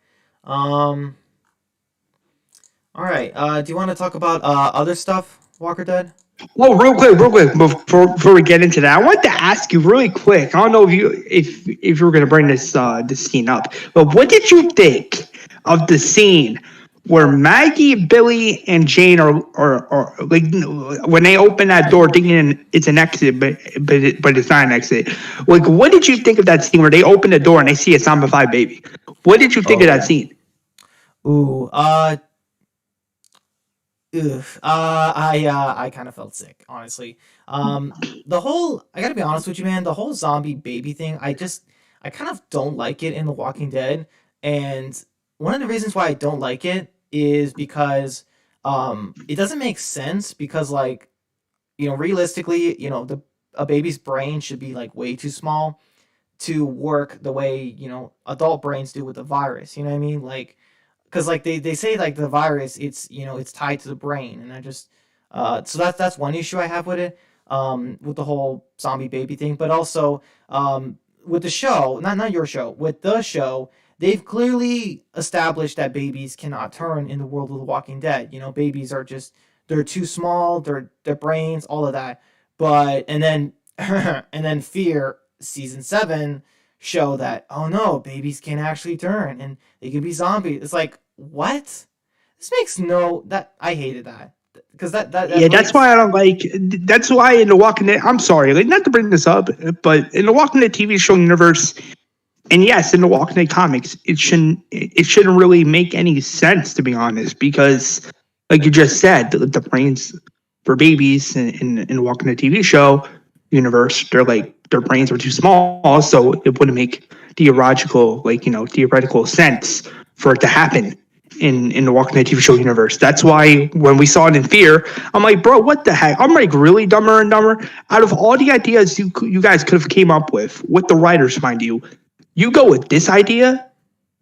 Um. All right. Do you want to talk about other stuff, Walker Dead? Well, real quick, before we get into that, I want to ask you really quick. I don't know if you were going to bring this scene up, but what did you think of the scene where Maggie, Billy, and Jane are like when they open that door, thinking it's an exit, but it's not an exit. Like, what did you think of that scene where they open the door and they see a zombified baby? What did you think Oh of that yeah. scene? Ooh. Ugh, I kind of felt sick, honestly. The whole I gotta be honest with you, man. The whole zombie baby thing, I kind of don't like it in The Walking Dead, and one of the reasons why I don't like it is because it doesn't make sense because like realistically, a baby's brain should be like way too small to work the way adult brains do with the virus. You know what I mean? Like because like they say like the virus it's tied to the brain and I just so that's one issue I have with it with the whole zombie baby thing, but also with the show, not your show, with the show, they've clearly established that babies cannot turn in the world of The Walking Dead. Babies are just they're too small, their brains, all of that. But and then and then Fear season 7 show that, oh no, babies can actually turn and they can be zombies. It's like, what? This makes no that I hated that because that Yeah, that's breaks. why I don't like. That's why in the Walking Dead, I'm sorry, like not to bring this up, but in the Walking Dead TV show universe, and yes, in the Walking Dead comics, it shouldn't really make any sense, to be honest, because like you just said, the brains for babies in the Walking Dead TV show universe, their brains are too small, so it wouldn't make theoretical sense for it to happen in the Walking Dead TV show universe. That's why when we saw it in Fear, I'm like, bro, what the heck? I'm like really dumber and dumber. Out of all the ideas you guys could have came up with the writers, mind you, you go with this idea?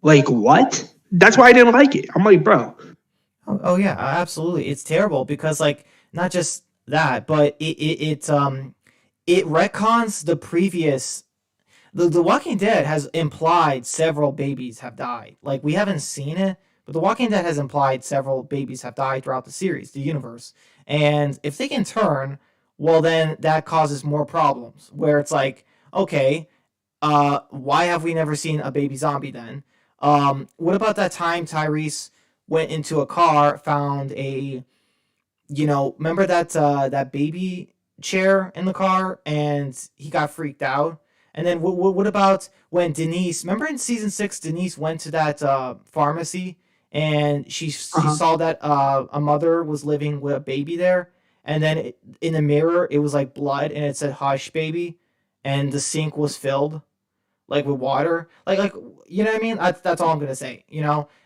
Like, what? That's why I didn't like it. I'm like, bro. Oh yeah, absolutely. It's terrible because like not just that, but it retcons the previous. The Walking Dead has implied several babies have died. Like we haven't seen it, But The Walking Dead has implied several babies have died throughout the series, the universe. And if they can turn, well, then that causes more problems. Where it's like, okay, why have we never seen a baby zombie then? What about that time Tyrese went into a car, found a, remember that baby chair in the car, and he got freaked out? And then what about when Denise? Remember in season 6, Denise went to that pharmacy, and she Uh-huh. saw that a mother was living with a baby there, and then in the mirror it was like blood, and it said "hush, baby," and the sink was filled like with water, like you know what I mean? That's all I'm gonna say,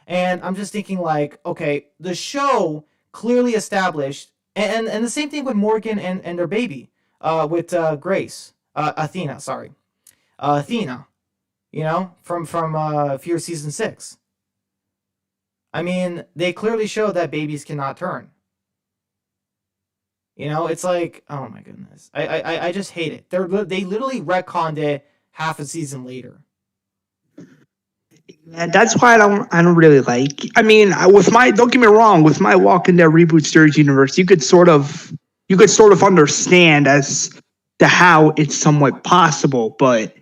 And I'm just thinking like, okay, the show clearly established, and the same thing with Morgan and their baby, with Grace, Athena, sorry, Athena, from Fear season 6. I mean, they clearly show that babies cannot turn. It's like, oh my goodness, I just hate it. They literally retconned it half a season later. And that's why I don't really like. I mean, with my don't get me wrong, with my Walking Dead reboot series universe, you could sort of understand as to how it's somewhat possible. But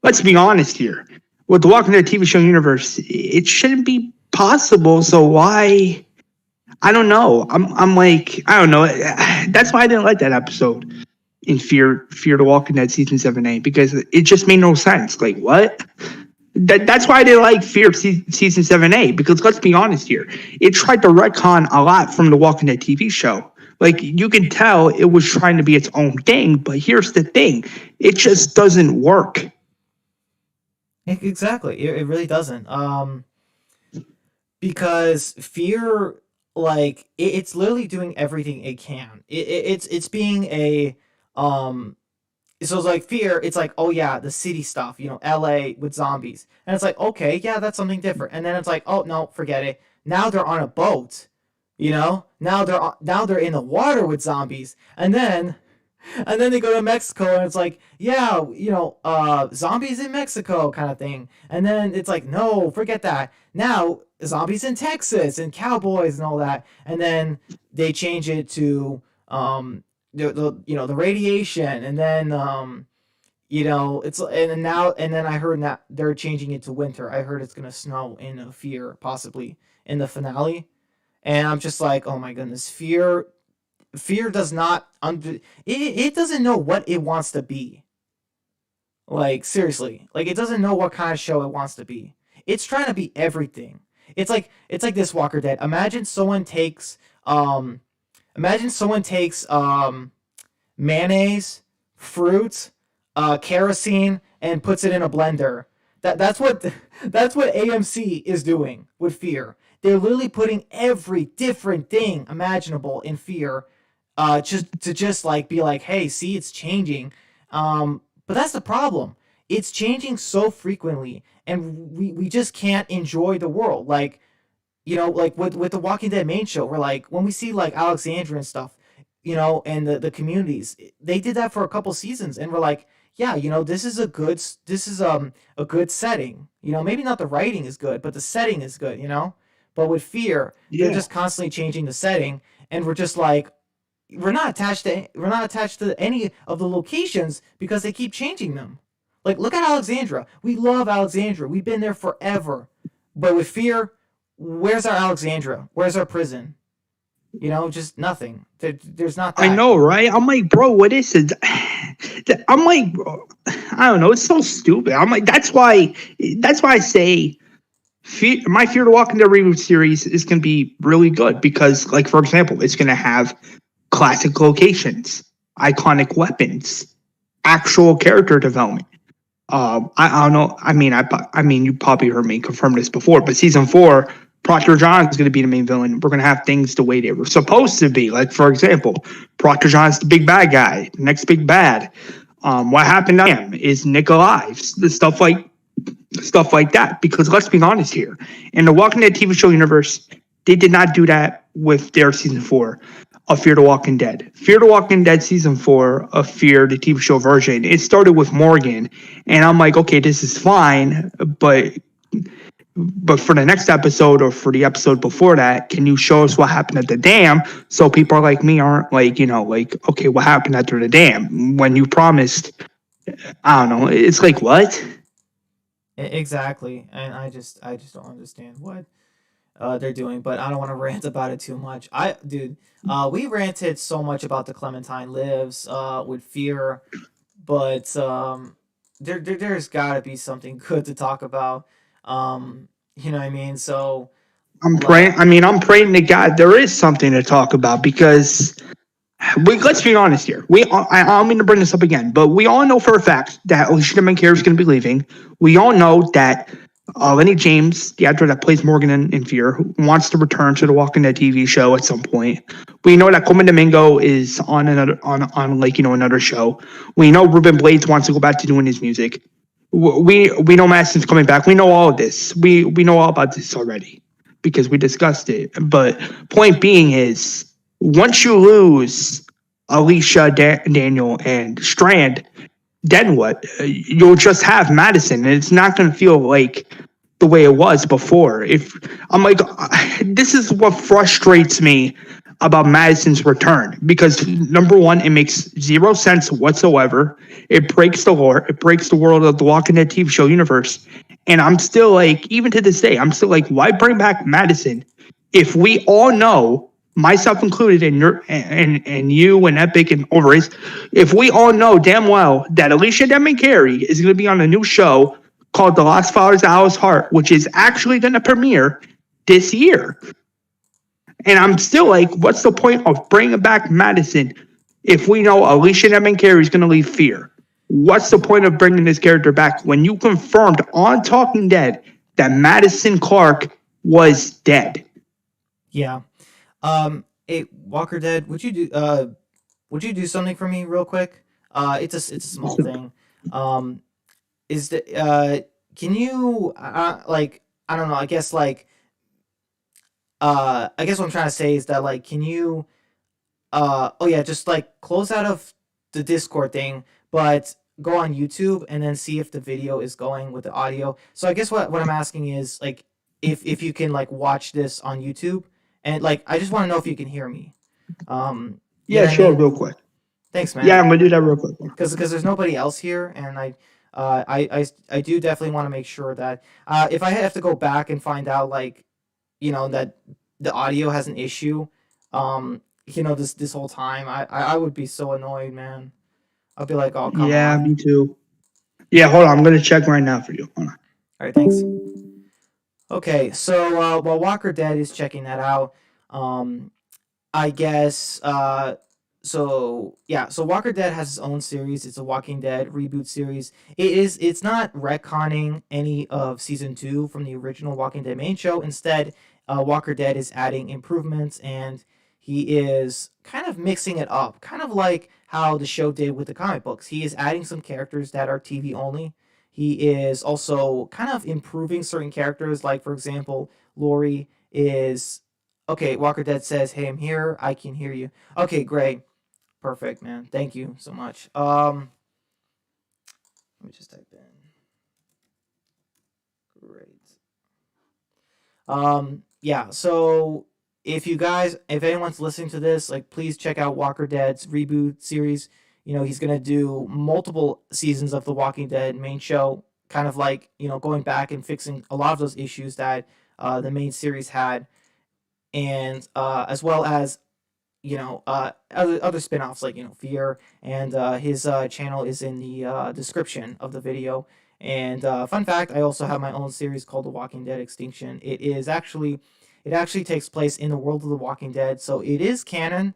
let's be honest here, with the Walking Dead TV show universe, it shouldn't be possible. So why? I don't know. I'm like I don't know. That's why I didn't like that episode in Fear the Walking Dead season 7A, because it just made no sense. Like what? That's why I didn't like Fear season 7A, because let's be honest here, it tried to retcon a lot from the Walking Dead TV show. Like you can tell it was trying to be its own thing, but here's the thing, it just doesn't work. Exactly, it really doesn't. Because Fear, like it's literally doing everything it can. It's being a um so it's like Fear, it's like, oh yeah, the city stuff, LA with zombies. And it's like, okay, yeah, that's something different. And then it's like, oh no, forget it. Now they're on a boat, now they're in the water with zombies. And then they go to Mexico, and it's like, yeah, zombies in Mexico kind of thing. And then it's like, no, forget that. Now zombies in Texas and cowboys and all that. And then they change it to the radiation, and then it's and then I heard that they're changing it to winter. I heard it's gonna snow in Fear, possibly in the finale, and I'm just like, oh my goodness, Fear does not it doesn't know what it wants to be. Like seriously, like it doesn't know what kind of show it wants to be. It's trying to be everything. It's like this Walker Dead. Imagine someone takes mayonnaise, fruit, kerosene, and puts it in a blender. That's what AMC is doing with Fear. They're literally putting every different thing imaginable in Fear, just like be like, hey, see, it's changing. But that's the problem. It's changing so frequently, and we just can't enjoy the world. Like, like with the Walking Dead main show, we're like, when we see like Alexandria and stuff, and the communities, they did that for a couple seasons, and we're like, yeah, this is a good setting. Maybe not the writing is good, but the setting is good. But with Fear, they're Yeah. just constantly changing the setting, and we're just like, we're not attached to any of the locations because they keep changing them. Like, look at Alexandria. We love Alexandria. We've been there forever. But with Fear, where's our Alexandria? Where's our prison? Just nothing. There's not I that. know, right? I'm like, bro, what is it? I'm like, bro, I don't know. It's so stupid. I'm like, that's why I say my Fear the Walking Dead reboot series is going to be really good because, like, for example, it's going to have classic locations, iconic weapons, actual character development. I don't know. I mean, you probably heard me confirm this before, but season 4, Proctor John is going to be the main villain. We're going to have things the way they were supposed to be. Like, for example, Proctor John's the big bad guy, next big bad. What happened to him? Is Nick alive? The stuff like that. Because let's be honest here, in the Walking Dead TV show universe, they did not do that with their season 4 of Fear the Walking Dead. Fear the Walking Dead season 4 of Fear the TV show version. It started with Morgan, and I'm like, okay, this is fine, but But for the next episode or for the episode before that, can you show us what happened at the dam so people like me aren't like, like, okay, what happened after the dam when you promised? I don't know. It's like, what? Exactly, and I just don't understand what they're doing, but I don't want to rant about it too much. Dude, we ranted so much about the Clementine Lives with Fear, but there's got to be something good to talk about. You know what I mean? So, I'm like, praying. I mean, I'm praying to God there is something to talk about because let's be honest here. I don't mean to bring this up again, but we all know for a fact that Alicia Mancara is going to be leaving. We all know that Lenny James, the actor that plays Morgan in Fear, wants to return to the Walking Dead TV show at some point. We know that Coleman Domingo is on another on like another show. We know Ruben Blades wants to go back to doing his music. We know Madison's coming back. We know all of this. We know all about this already because we discussed it. But point being is, once you lose Alicia, Daniel, and Strand, then what? You'll just have Madison, and it's not going to feel like the way it was before. If I'm like, this is what frustrates me about Madison's return because number one, it makes zero sense whatsoever. It breaks the lore. It breaks the world of the Walking Dead TV show universe. And I'm still like, even to this day, I'm still like, why bring back Madison if we all know, myself included, and you and Epic and Overrace, if we all know damn well that Alicia Demon Carey is going to be on a new show called The Lost Flowers of Alice Hart, which is actually going to premiere this year. And I'm still like, what's the point of bringing back Madison if we know Alicia Demon Carey is going to leave Fear? What's the point of bringing this character back when you confirmed on Talking Dead that Madison Clark was dead? yeah. Hey, Walker Dead, would you do something for me real quick? It's a small thing. Um, is the can you like, I don't know, I guess what I'm trying to say is that, like, can you oh yeah, just like close out of the Discord thing, but go on YouTube and then see if the video is going with the audio. So I guess what I'm asking is, like, if you can, like, watch this on YouTube, and, like, I just want to know if you can hear me. You know Yeah, what I sure, mean? real quick. Thanks, Yeah, man. I'm gonna do that real quick. Because there's nobody else here, and I do definitely want to make sure that if I have to go back and find out, like, that the audio has an issue, this whole time, I would be so annoyed, man. I'll be like, oh, come Yeah, on. me too. Yeah, hold on. I'm gonna check right now for you. Hold on. All right, thanks. Okay, so while Walker Dead is checking that out, um, I guess so yeah, so Walker Dead has its own series. It's a Walking Dead reboot series. It's not retconning any of season 2 from the original Walking Dead main show. Instead, Walker Dead is adding improvements, and he is kind of mixing it up, kind of like how the show did with the comic books. He is adding some characters that are TV only. He is also kind of improving certain characters, like, for example, Lori is okay. Walker Dead says, "Hey, I'm here. I can hear you." Okay, great. Perfect, man. Thank you so much. Let me just type in. Great. Yeah, so if anyone's listening to this, like, please check out Walker Dead's reboot series. He's gonna do multiple seasons of the Walking Dead main show, kind of like, going back and fixing a lot of those issues that the main series had, and as well as other spin-offs, like, Fear, and his channel is in the description of the video. And fun fact, I also have my own series called The Walking Dead Extinction. It actually takes place in the world of The Walking Dead, so it is canon.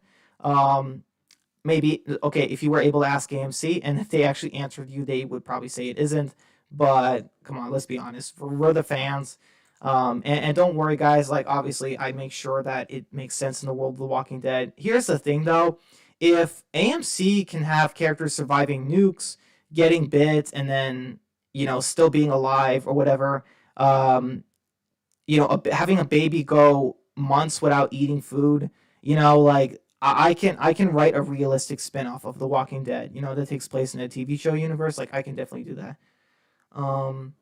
Maybe, okay, if you were able to ask AMC and if they actually answered you, they would probably say it isn't. But come on, let's be honest, we're the fans. And don't worry, guys, like, obviously I make sure that it makes sense in the world of The Walking Dead. Here's the thing, though: if AMC can have characters surviving nukes, getting bit, and then, still being alive or whatever, um having a baby go months without eating food, like, I can write a realistic spin-off of The Walking Dead, that takes place in a TV show universe. Like, I can definitely do that. um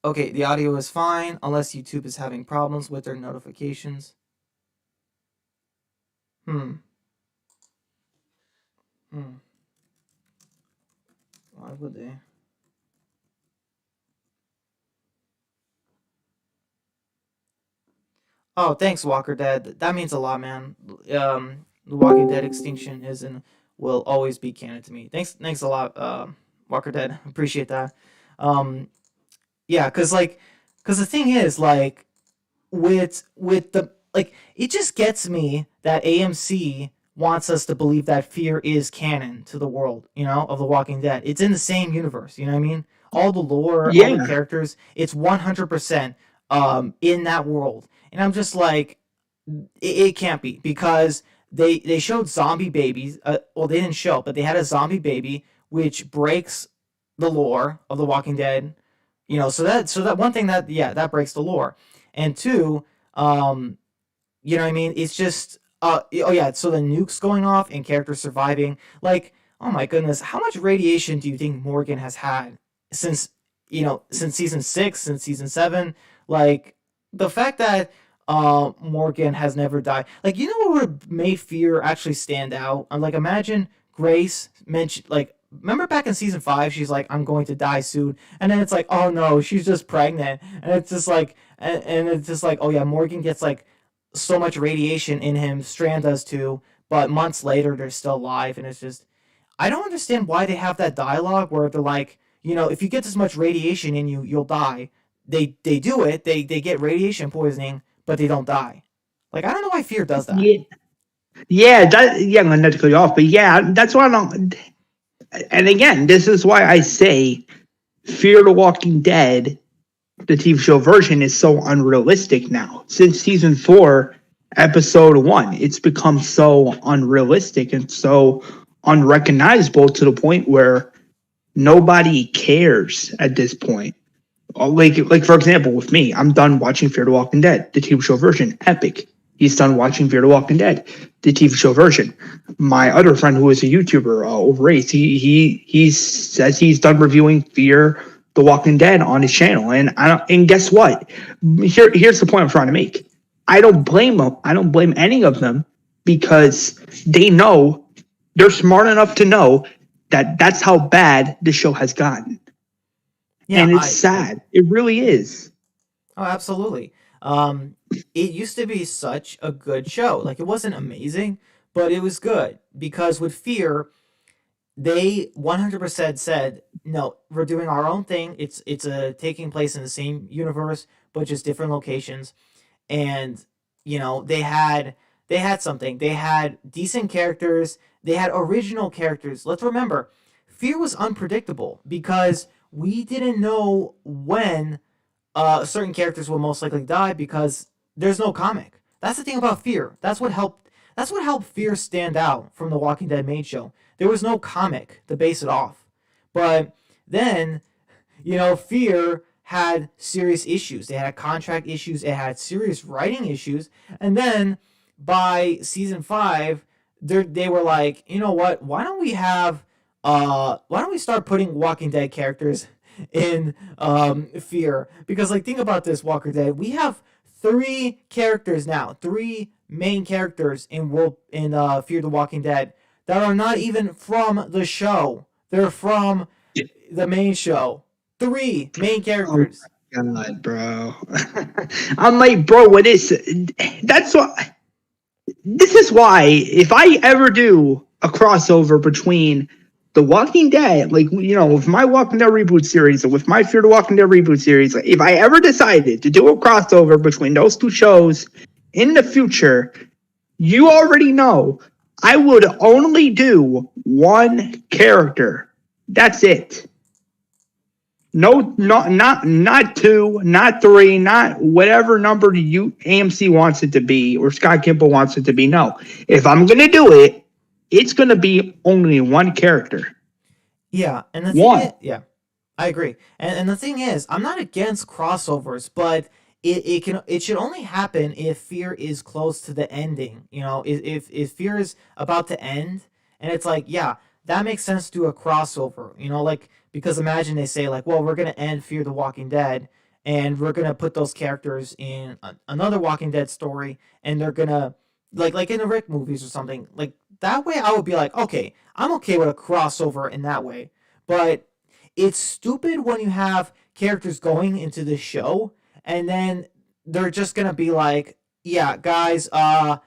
Okay, the audio is fine unless YouTube is having problems with their notifications. Hmm. Hmm. Why would they? Oh, thanks, Walker Dead. That means a lot, man. The Walking Dead extinction is and will always be canon to me. Thanks a lot, Walker Dead. Appreciate that. Um, yeah, cause the thing is, like, with the like, it just gets me that AMC wants us to believe that fear is canon to the world, of The Walking Dead. It's in the same universe, you know what I mean? All the lore, all the Yeah, characters, it's 100% in that world. And I'm just like, it can't be because they showed zombie babies. Well, they didn't show, but they had a zombie baby which breaks the lore of The Walking Dead. So that one thing that breaks the lore, and two, um, you know what I mean? It's just oh yeah, so the nukes going off and characters surviving. Like, oh my goodness, how much radiation do you think Morgan has had since since season 6, since season 7? Like, the fact that Morgan has never died. Like, you know what would have made Fear actually stand out? Like, imagine Grace mentioned, like, remember back in season 5, she's like, I'm going to die soon, and then it's like, oh no, she's just pregnant, and it's just like, and it's just like, oh yeah, Morgan gets like so much radiation in him, Strand does too, but months later they're still alive, and it's just, I don't understand why they have that dialogue where they're like, if you get this much radiation in you, you'll die. They do it, they get radiation poisoning, but they don't die. Like, I don't know why Fear does that. yeah, yeah. I'm not to cut you off, but yeah, that's why I don't. And again, this is why I say Fear the Walking Dead, the TV show version, is so unrealistic now. Since season 4, episode 1, it's become so unrealistic and so unrecognizable to the point where nobody cares at this point. Like for example, with me, I'm done watching Fear the Walking Dead, the TV show version. Epic. He's done watching Fear the Walking Dead, the TV show version. My other friend, who is a YouTuber, over Ace, he says he's done reviewing Fear the Walking Dead on his channel. And I don't. And guess what? Here's the point I'm trying to make. I don't blame them. I don't blame any of them because they know, they're smart enough to know that that's how bad the show has gotten. Yeah, And it's sad. It really is. oh, absolutely. It used to be such a good show. Like, it wasn't amazing, but it was good because with Fear, they 100% said, no, we're doing our own thing. It's taking place in the same universe, but just different locations. And they had something. They had decent characters. They had original characters. Let's remember, Fear was unpredictable because we didn't know when certain characters will most likely die because there's no comic. That's the thing about Fear. That's what helped Fear stand out from the Walking Dead main show. There was no comic to base it off. But then, Fear had serious issues. They had contract issues. It had serious writing issues. And then by season 5, they were like, you know what? Why don't we start putting Walking Dead characters in Fear? Because, like, think about this, Walker Dead. We have 3 characters now, 3 main characters in Fear the Walking Dead that are not even from the show. They're from the main show. 3 main characters. Oh my God, bro. I'm like, bro, what is that's what this is why if I ever do a crossover between The Walking Dead, like, with my Walking Dead reboot series and with my Fear the Walking Dead reboot series, like, if I ever decided to do a crossover between those 2 shows in the future, you already know I would only do 1 character. That's it. No, not 2, not 3, not whatever number you AMC wants it to be or Scott Gimple wants it to be. No, if I'm gonna do it, it's gonna be only 1 character. Yeah, and the thing One. is, yeah, I agree. And the thing is, I'm not against crossovers, but it should only happen if Fear is close to the ending. If Fear is about to end, and it's like, yeah, that makes sense to do a crossover. Like, because imagine they say, like, well, we're gonna end Fear the Walking Dead, and we're gonna put those characters in another Walking Dead story, and they're gonna like in the Rick movies or something like that way. I would be like, okay, I'm okay with a crossover in that way, but it's stupid when you have characters going into the show and then they're just gonna be like, yeah, guys, I'm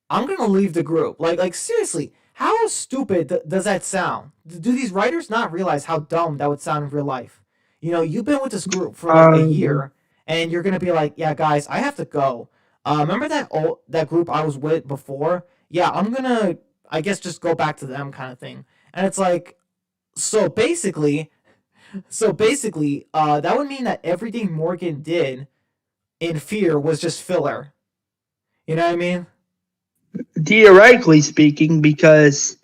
gonna leave the group. Like seriously, how stupid does that sound? Do these writers not realize how dumb that would sound in real life? You know, you've been with this group for like a Um, year, and you're gonna be like, yeah, guys, I have to go. Remember that group I was with before? Yeah, I'm gonna, I guess, just go back to them, kind of thing. And it's like, so basically, that would mean that everything Morgan did in Fear was just filler. You know what I mean? Theoretically speaking, because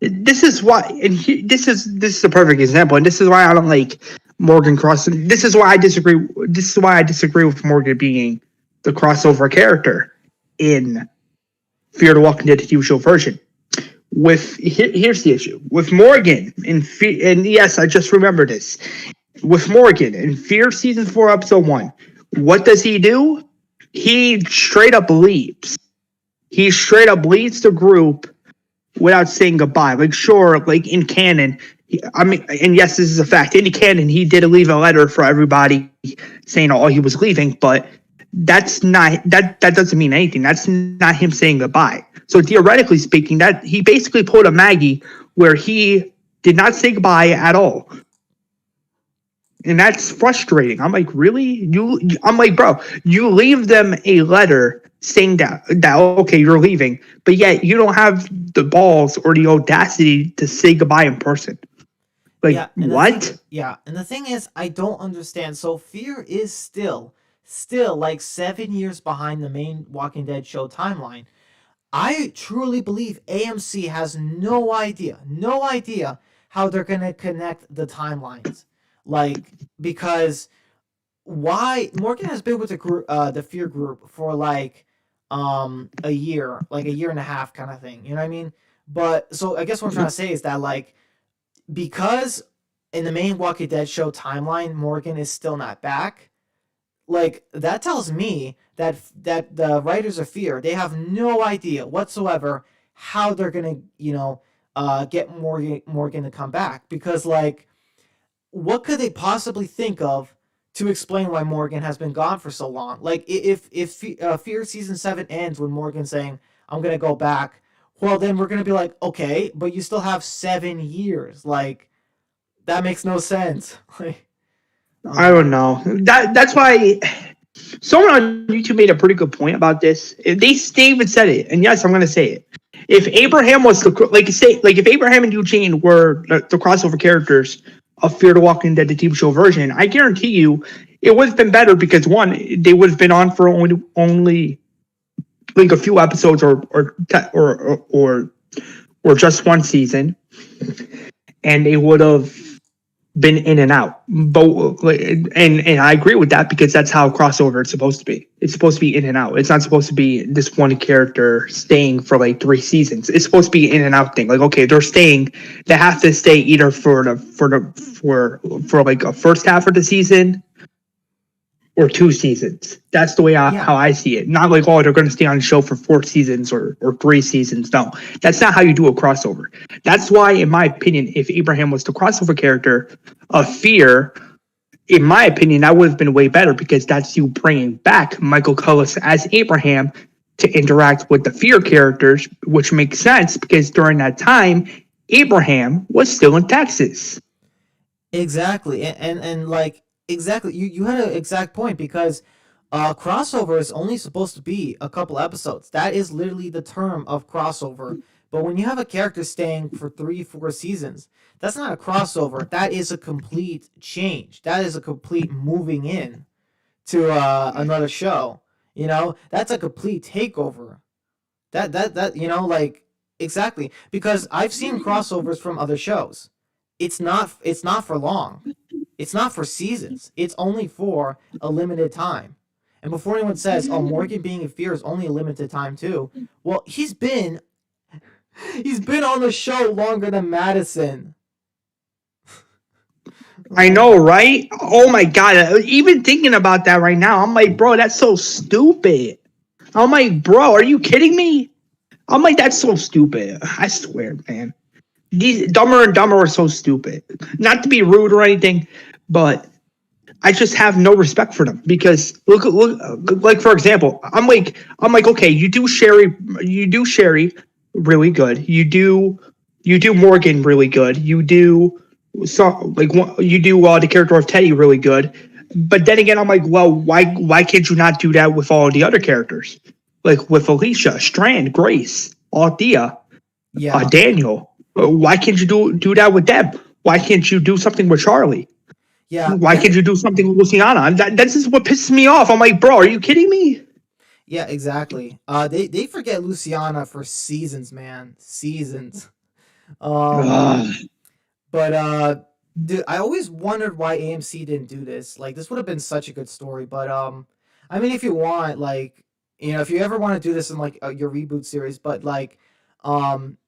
this is why, and this is a perfect example, and this is why I don't like Morgan Cross. This is why I disagree. This is why I disagree with Morgan being the crossover character in Fear the Walking Dead TV show version. Here's the issue with Morgan and yes, I just remember this with Morgan in Fear season 4 episode 1. What does he do? He straight up leaves. He straight up leads the group without saying goodbye. Like, sure, like in canon, I mean, and yes, this is a fact. In canon, he did leave a letter for everybody saying all he was leaving, but that's not that doesn't mean anything. That's not him saying goodbye. So theoretically speaking, that he basically pulled a Maggie where he did not say goodbye at all. And that's frustrating. I'm like, really? I'm like, bro, you leave them a letter saying that okay, you're leaving, but yet you don't have the balls or the audacity to say goodbye in person. Like, Yeah, what? and the thing is, I don't understand. So Fear is still like 7 years behind the main Walking Dead show timeline. I truly believe AMC has no idea how they're gonna connect the timelines. Like, because why Morgan has been with the Fear group for like a year, like a year and a half kind of thing. You know what I mean? But so I guess what I'm trying to say is that like because in the main Walking Dead show timeline, Morgan is still not back. Like that tells me that the writers of Fear they have no idea whatsoever how they're gonna get Morgan to come back because like what could they possibly think of to explain why Morgan has been gone for so long? Like if Fear season 7 ends with Morgan saying I'm gonna go back, well then we're gonna be like okay, but you still have 7 years. Like that makes no sense. Like I don't know. That's why someone on YouTube made a pretty good point about this. They even said it, and yes, I'm going to say it. If Abraham was if Abraham and Eugene were the crossover characters of Fear the Walking Dead, the TV show version, I guarantee you it would have been better because one, they would have been on for only like a few episodes or just one season, and they would have been in and out. But and I agree with that because that's how crossover is supposed to be. It's supposed to be in and out. It's not supposed to be this one character staying for like 3 seasons. It's supposed to be in and out thing. Like okay, they're staying. They have to stay either for like a first half of the season or 2 seasons. That's the way yeah, how I see it. Not like, oh, they're going to stay on the show for 4 seasons or 3 seasons. No, that's not how you do a crossover. That's why, in my opinion, if Abraham was the crossover character of Fear, in my opinion, that would have been way better because that's you bringing back Michael Cullis as Abraham to interact with the Fear characters, which makes sense because during that time, Abraham was still in Texas. exactly. And like exactly you had an exact point because crossover is only supposed to be a couple episodes. That is literally the term of crossover. But when you have a character staying for 3, 4 seasons, that's not a crossover. That is a complete change. That is a complete moving in to another show. You know, that's a complete takeover. That like exactly because I've seen crossovers from other shows. It's not for long. It's not for seasons. It's only for a limited time. And before anyone says, "Oh, Morgan being in Fear is only a limited time too," well, he's been on the show longer than Madison. I know, right? Oh my god! Even thinking about that right now, I'm like, bro, that's so stupid. I'm like, bro, are you kidding me? I'm like, that's so stupid. I swear, man. These Dumber and Dumber are so stupid. Not to be rude or anything, but I just have no respect for them because look, like for example, I'm like, okay, you do Sherry really good. You do Morgan really good. You do you do the character of Teddy really good. But then again, I'm like, well, why can't you not do that with all the other characters? Like with Alicia, Strand, Grace, Althea, Yeah. Daniel. Why can't you do that with them? Why can't you do something with Charlie? Yeah. Why can't you do something with Luciana? That's just what pisses me off. I'm like, bro, are you kidding me? Yeah, exactly. They forget Luciana for seasons, man. Seasons. Um, Ugh. but dude, I always wondered why AMC didn't do this. Like, this would have been such a good story. But I mean, if you want, like, if you ever want to do this in like your reboot series, but like, um,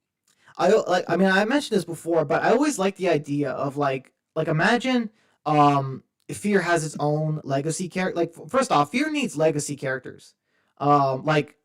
I mean, I mentioned this before, but I always like the idea of like imagine Fear has its own legacy character. Like, first off, Fear needs legacy characters. Like,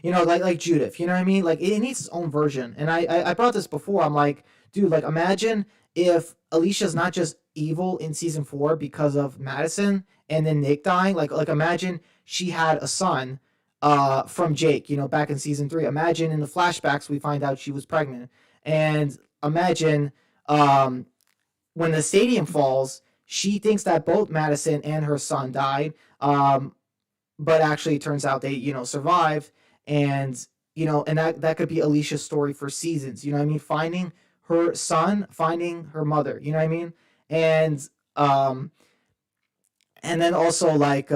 like Judith, you know what I mean? Like, it needs its own version. And I brought this before. I'm like, dude, like, imagine if Alicia's not just evil in season 4 because of Madison and then Nick dying. Like imagine she had a son from Jake, back in season 3. Imagine in the flashbacks we find out she was pregnant. And imagine when the stadium falls, she thinks that both Madison and her son died. But actually it turns out they survived, and and that could be Alicia's story for seasons, you know what I mean, finding her son, finding her mother, you know what I mean. And um and then also like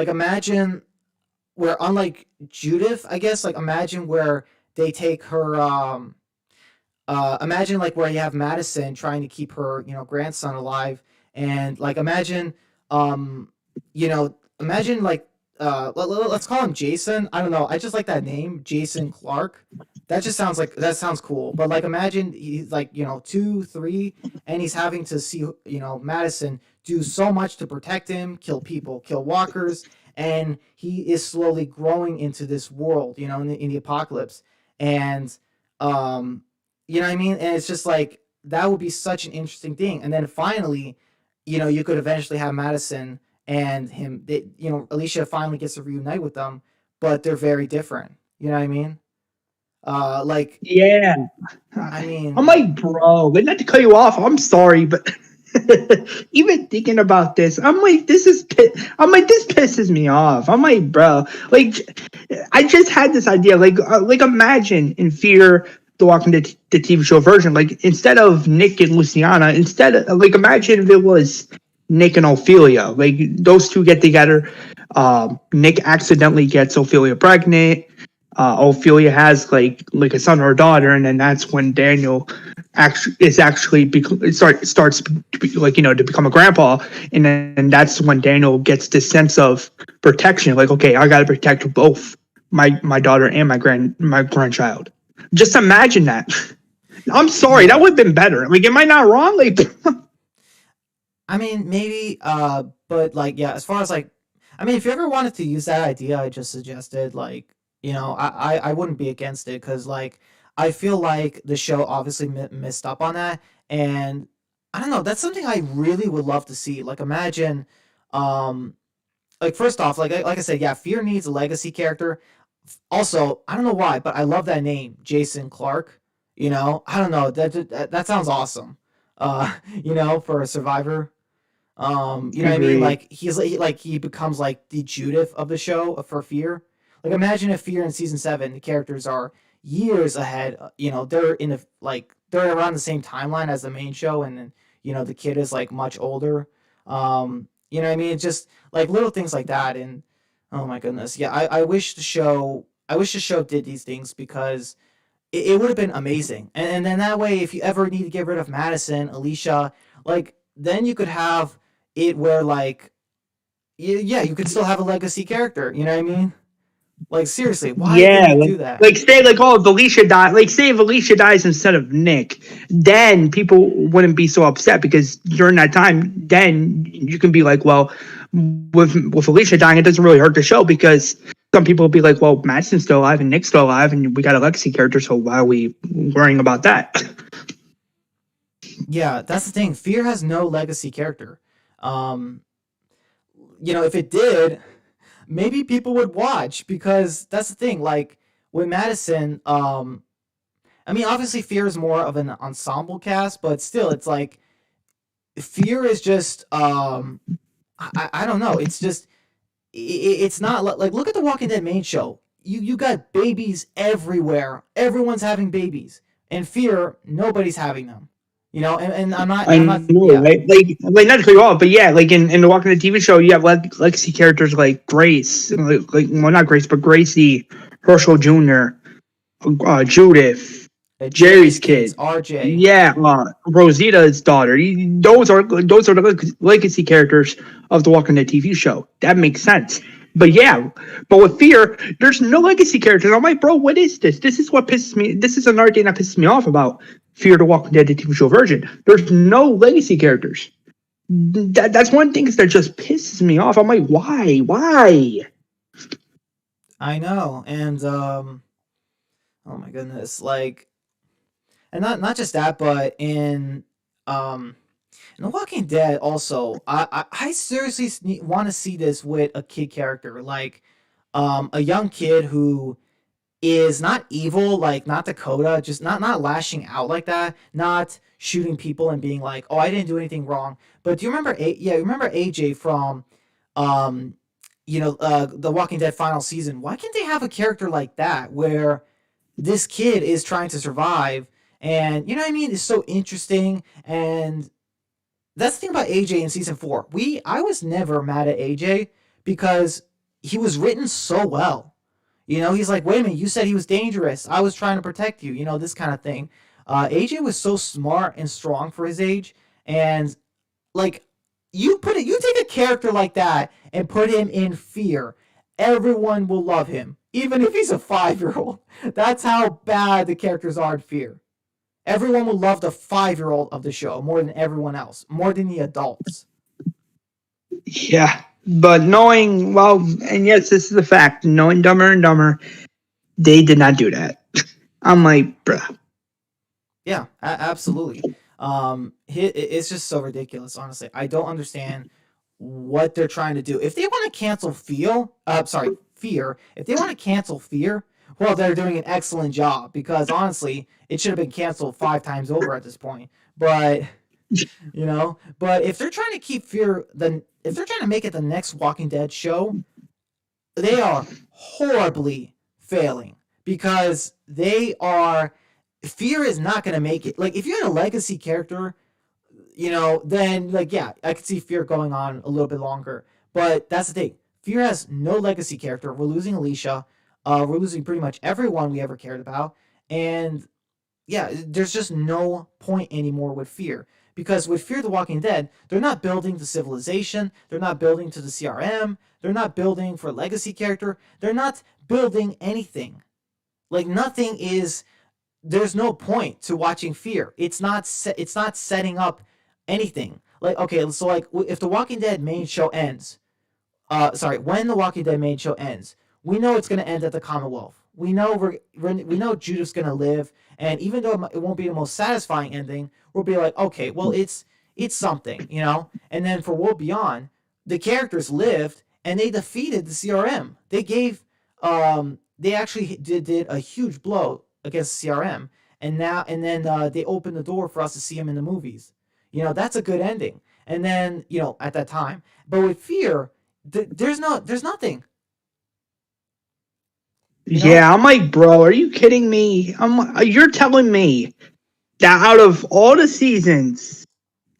imagine where, unlike Judith, I guess, like imagine where they take her imagine like where you have Madison trying to keep her grandson alive, and like imagine like let's call him Jason. I don't know. I just like that name, Jason Clark. That sounds cool. But like imagine he's like 2, 3, and he's having to see Madison do so much to protect him, kill people, kill walkers, and he is slowly growing into this world, in the apocalypse, and um, you know what I mean. And it's just like that would be such an interesting thing. And then finally, you could eventually have Madison and him. Alicia finally gets to reunite with them, but they're very different. You know what I mean? Like, Yeah. I I'm mean, like, bro, but not to cut you off. I'm sorry, but even thinking about this, I'm like, this pisses me off. I'm like, bro, like, I just had this idea, like imagine in Fear the Walking Dead, the TV show version, like instead of Nick and Luciana, instead of like imagine if it was Nick and Ophelia, like those two get together. Nick accidentally gets Ophelia pregnant. Ophelia has like a son or a daughter, and then that's when Daniel actually starts like to become a grandpa, and then that's when Daniel gets this sense of protection. Like, okay, I got to protect both my daughter and my grandchild. Just imagine that. I'm sorry, that yeah. would have been better. Like, am I not wrong? Like, I mean, maybe, but like, yeah. As far as like, I mean, if you ever wanted to use that idea I just suggested, like, I wouldn't be against it, because like I feel like the show obviously missed up on that, and I don't know. That's something I really would love to see. Like, imagine, um, like first off, like I said, yeah, Fear needs a legacy character. Also, I don't know why, but I love that name, Jason Clark. I don't know, that sounds awesome. For a survivor. You know what I mean? agreed. Like he becomes like the Judith of the show for Fear. Like, imagine if Fear in season 7, the characters are years ahead. They're in they're around the same timeline as the main show, and then the kid is like much older. You know what I mean? It's just like little things like that, and oh my goodness, yeah. I wish the show did these things, because it would have been amazing. And then that way, if you ever need to get rid of Madison, Alicia, like then you could have it where like yeah, you could still have a legacy character. You know what I mean? Like seriously, why did Yeah, they do that? like say like oh if Alicia died, like say if Alicia dies instead of Nick, then people wouldn't be so upset because during that time, then you can be like, well, with Alicia dying, it doesn't really hurt the show because some people will be like, well, Madison's still alive and Nick's still alive, and we got a legacy character, so why are we worrying about that? Yeah, that's the thing. Fear has no legacy character. Um, if it did, maybe people would watch because that's the thing. Like with Madison, I mean, obviously, Fear is more of an ensemble cast, but still, it's like Fear is just I don't know. It's just it's not like look at the Walking Dead main show. You got babies everywhere. Everyone's having babies. And Fear, nobody's having them. And I I'm not know, yeah. right? Like not to cut you off, but yeah, like in the Walking Dead TV show, you have legacy characters like Grace, like well, not Grace, but Gracie, Herschel Jr., Judith, Jerry's Jerry's kids, kid, RJ. yeah, Rosita's daughter. Those are the legacy characters of the Walking Dead TV show. That makes sense. But yeah, but with Fear, there's no legacy characters. I'm like, bro, what is this? This is what pisses me. This is another thing that pisses me off about Fear the Walking Dead the TV show version. There's no legacy characters. That's one thing that just pisses me off. I'm like, why? Why? I know. And oh my goodness, like and not just that, but in The Walking Dead, also, I seriously want to see this with a kid character, like a young kid who is not evil, like not Dakota, just not lashing out like that, not shooting people and being like, "Oh, I didn't do anything wrong." But do you remember? Yeah, you remember AJ from, um, The Walking Dead final season? Why can't they have a character like that where this kid is trying to survive, and you know what I mean? It's so interesting, and that's the thing about AJ in season 4. I was never mad at AJ because he was written so well. He's like, wait a minute, you said he was dangerous. I was trying to protect you. This kind of thing. AJ was so smart and strong for his age, and like you take a character like that and put him in Fear, everyone will love him, even if he's a 5-year-old. That's how bad the characters are in Fear. Everyone will love the 5-year-old of the show more than everyone else, more than the adults. Yeah, but knowing well, and yes, this is a fact. Knowing Dumber and Dumber, they did not do that. I'm like, bruh. Yeah, absolutely. It's just so ridiculous. Honestly, I don't understand what they're trying to do. If they want to cancel Fear. If they want to cancel Fear, well, they're doing an excellent job because honestly, it should have been canceled 5 times over at this point. But but if they're trying to keep Fear, then if they're trying to make it the next Walking Dead show, they are horribly failing because they are. Fear is not going to make it. Like if you had a legacy character, then like yeah, I could see Fear going on a little bit longer. But that's the thing. Fear has no legacy character. We're losing Alicia. We're losing pretty much everyone we ever cared about, and yeah, there's just no point anymore with Fear. Because with Fear the Walking Dead, they're not building the civilization, they're not building to the CRM, they're not building for legacy character, they're not building anything. Like nothing is there's no point to watching Fear. It's not setting up anything. Like okay, so like if the Walking Dead main show ends, when the Walking Dead main show ends, we know it's going to end at the Commonwealth. We know we know Judith's going to live, and even though it won't be the most satisfying ending, we'll be like, okay, well, it's something, And then for World Beyond, the characters lived and they defeated the CRM. They actually did a huge blow against the CRM, and then they opened the door for us to see them in the movies. That's a good ending. And then at that time, but with Fear, there's nothing. Yeah, I'm like, bro, are you kidding me? You're telling me that out of all the seasons,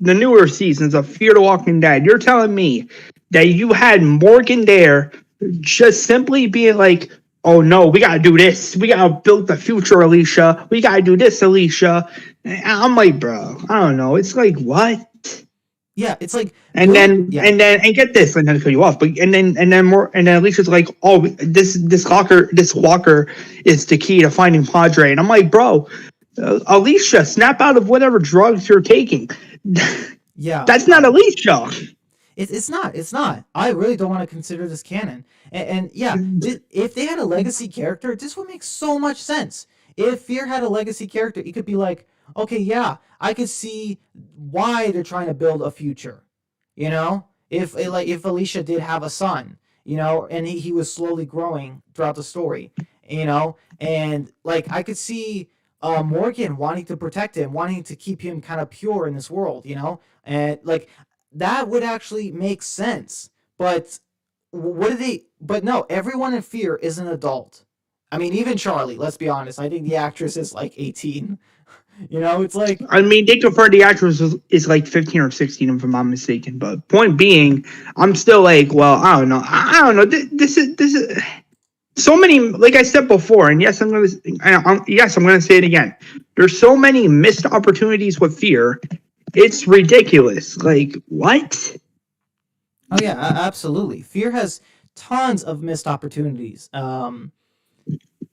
the newer seasons of Fear the Walking Dead, you're telling me that you had Morgan there just simply being like, oh no, we gotta do this. We gotta build the future, Alicia. We gotta do this, Alicia. I'm like, bro, I don't know. It's like, what? Yeah, it's like And then yeah. and get this, and then cut you off. But and then Alicia's like, oh, this walker is the key to finding Padre. And I'm like, bro, Alicia, snap out of whatever drugs you're taking. Yeah. That's not Alicia. It's not. I really don't want to consider this canon. And yeah, if they had a legacy character, this would make so much sense. If Fear had a legacy character, it could be like, okay, yeah, I could see why they're trying to build a future. You know, if Alicia did have a son, you know, and he was slowly growing throughout the story, you know, and like I could see Morgan wanting to protect him, wanting to keep him kind of pure in this world, you know, and like that would actually make sense. But what do they? But no, everyone in Fear is an adult. I mean, even Charlie. Let's be honest. I think the actress is like 18. You know, it's like I mean, they confirmed the actress is like 15 or 16, if I'm not mistaken. But point being, I'm still like, well, I don't know. I don't know. This is so many. Like I said before, and yes, I'm gonna say it again. There's so many missed opportunities with Fear. It's ridiculous. Like what? oh yeah, absolutely. Fear has tons of missed opportunities.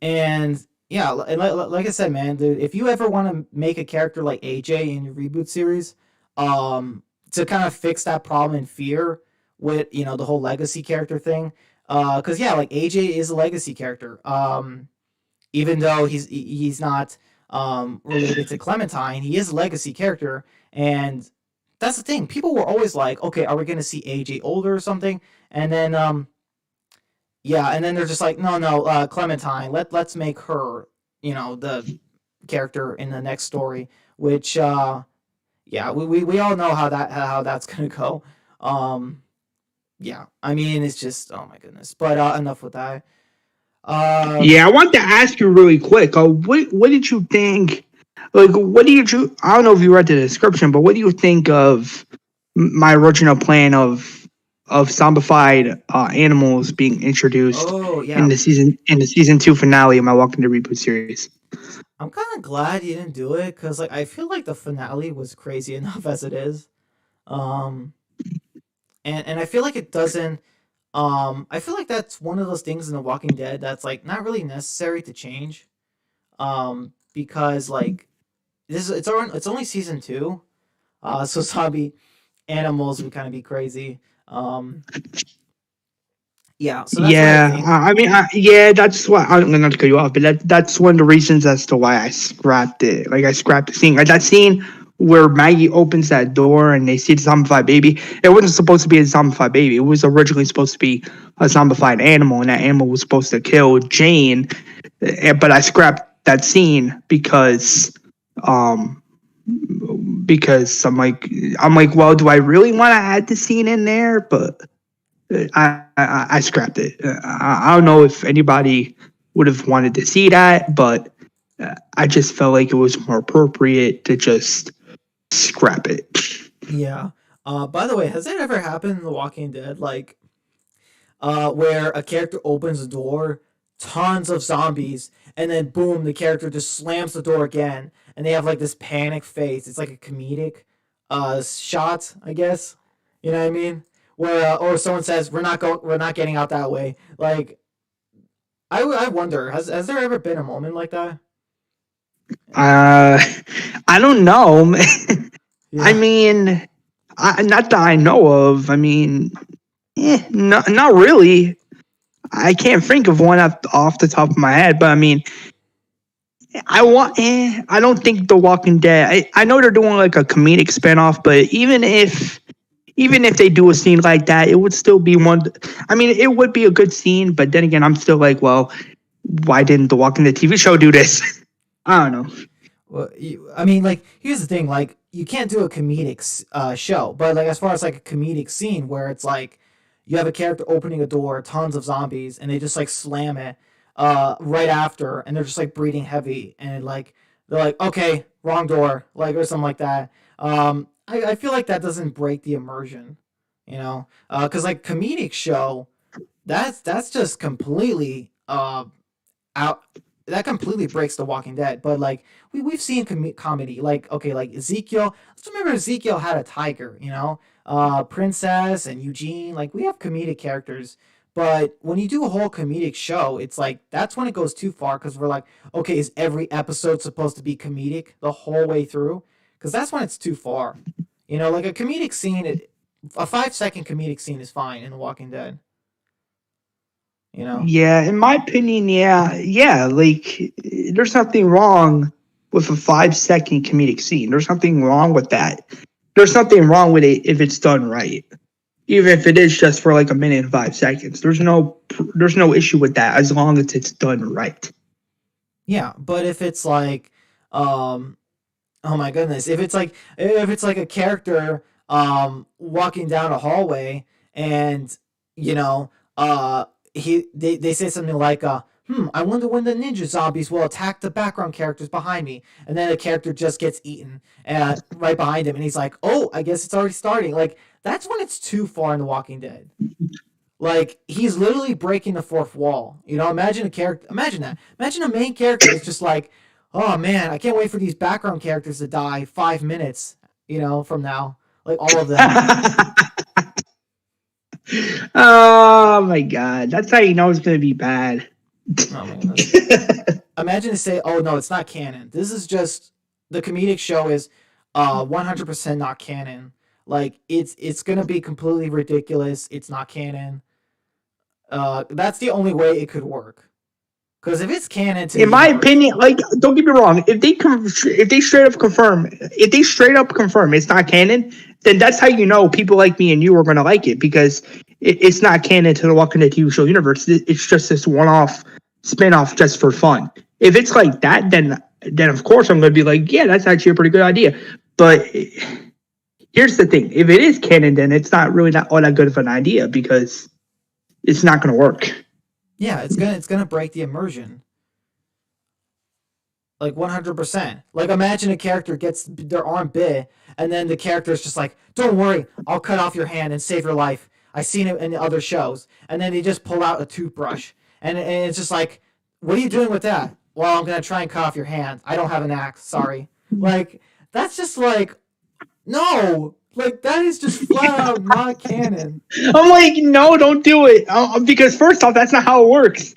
And yeah, and like I said, man, dude, if you ever want to make a character like AJ in your reboot series, to kind of fix that problem in Fear with the whole legacy character thing, because yeah, like AJ is a legacy character. Even though he's not related to Clementine, he is a legacy character, and that's the thing. People were always like, okay, are we gonna see AJ older or something? And then yeah, and then they're just like, no, no, Clementine. Let's make her, the character in the next story. Which, yeah, we all know how that's gonna go. Um, yeah, I mean, it's just, oh my goodness. But enough with that. Yeah, I want to ask you really quick. What did you think? Like, what do you? I don't know if you read the description, but what do you think of my original plan of zombified animals being introduced Oh yeah, in the season 2 finale of my Walking the Reboot series? I'm kind of glad you didn't do it because like I feel like the finale was crazy enough as it is. Um, and I feel like it doesn't. I feel like that's one of those things in The Walking Dead that's like not really necessary to change. Because like it's only season two. So zombie animals would kind of be crazy. Um, yeah, so that's what I Yeah, think. yeah, that's why I'm not to cut you off, but that's one of the reasons as to why I scrapped it. Like I scrapped the scene, like that scene where Maggie opens that door and they see the zombified baby. It wasn't supposed to be a zombified baby. It was originally supposed to be a zombified animal, and that animal was supposed to kill Jane. But I scrapped that scene um, because I'm like, well, do I really want to add the scene in there? But I scrapped it. I don't know if anybody would have wanted to see that, but I just felt like it was more appropriate to just scrap it. Yeah. By the way, has that ever happened in The Walking Dead? Like, where a character opens the door, tons of zombies, and then boom, the character just slams the door again, and they have like this panic face. It's like a comedic, shot, I guess. You know what I mean? Where or someone says, we're not getting out that way." Like, I wonder, has there ever been a moment like that? Uh, I don't know. I Yeah. mean, not that I know of. I mean, not really. I can't think of one off the top of my head, but I mean, I don't think The Walking Dead. I know they're doing like a comedic spinoff, but even if they do a scene like that, it would still be one. I mean, it would be a good scene, but then again, I'm still like, well, why didn't The Walking Dead TV show do this? I don't know. Well, I mean, like, here's the thing: like, you can't do a comedic show, but like, as far as like a comedic scene where it's like you have a character opening a door, tons of zombies, and they just like slam it, right after, and they're just like breathing heavy, and like they're like, okay, wrong door, like or something like that. I feel like that doesn't break the immersion, because like comedic show, that's just completely out. that completely breaks The Walking Dead. But like we've seen comedy, like okay, like Ezekiel. Let's remember Ezekiel had a tiger, you know, Princess and Eugene. Like we have comedic characters, but when you do a whole comedic show, it's like that's when it goes too far because we're like, okay, is every episode supposed to be comedic the whole way through? Because that's when it's too far. You know, like a comedic scene, a 5 second comedic scene is fine in The Walking Dead. You know. Yeah, in my opinion, yeah. Like, there's nothing wrong with a 5 second comedic scene. There's nothing wrong with that. There's nothing wrong with it if it's done right. Even if it is just for like a minute and 5 seconds, there's no issue with that as long as it's done right. Yeah, but if it's like, oh my goodness, if it's like a character walking down a hallway and you know they say something like I wonder when the ninja zombies will attack the background characters behind me, and then the character just gets eaten right behind him, and he's like, oh, I guess it's already starting. Like that's when it's too far in The Walking Dead. Like he's literally breaking the fourth wall. You know, imagine a character. Imagine that. Imagine a main character is just like, oh man, I can't wait for these background characters to die 5 minutes. You know, from now, like all of them. Oh my god, that's how you know it's gonna be bad. Oh my goodness. Imagine to say, oh no, it's not canon. This is just the comedic show is 100% not canon. Like it's gonna be completely ridiculous. It's not canon. That's the only way it could work. Because if it's canon to In the my universe, opinion, like don't get me wrong, if they straight up confirm it's not canon, then that's how you know people like me and you are going to like it because it's not canon to the Walking Dead TV show universe. It's just this one-off spin-off just for fun. If it's like that, then of course I'm going to be like, yeah, that's actually a pretty good idea. But here's the thing: if it is canon, then it's not all that good of an idea because it's not going to work. yeah, it's gonna break the immersion. Like 100%. Like imagine a character gets their arm bit, and then the character is just like, "Don't worry, I'll cut off your hand and save your life." I've seen it in other shows, and then they just pull out a toothbrush, and it's just like, "What are you doing with that?" Well, I'm gonna try and cut off your hand. I don't have an axe. Sorry. Like that's just like, no. Like that is just flat out not canon. I'm like, no, don't do it. Because first off, that's not how it works.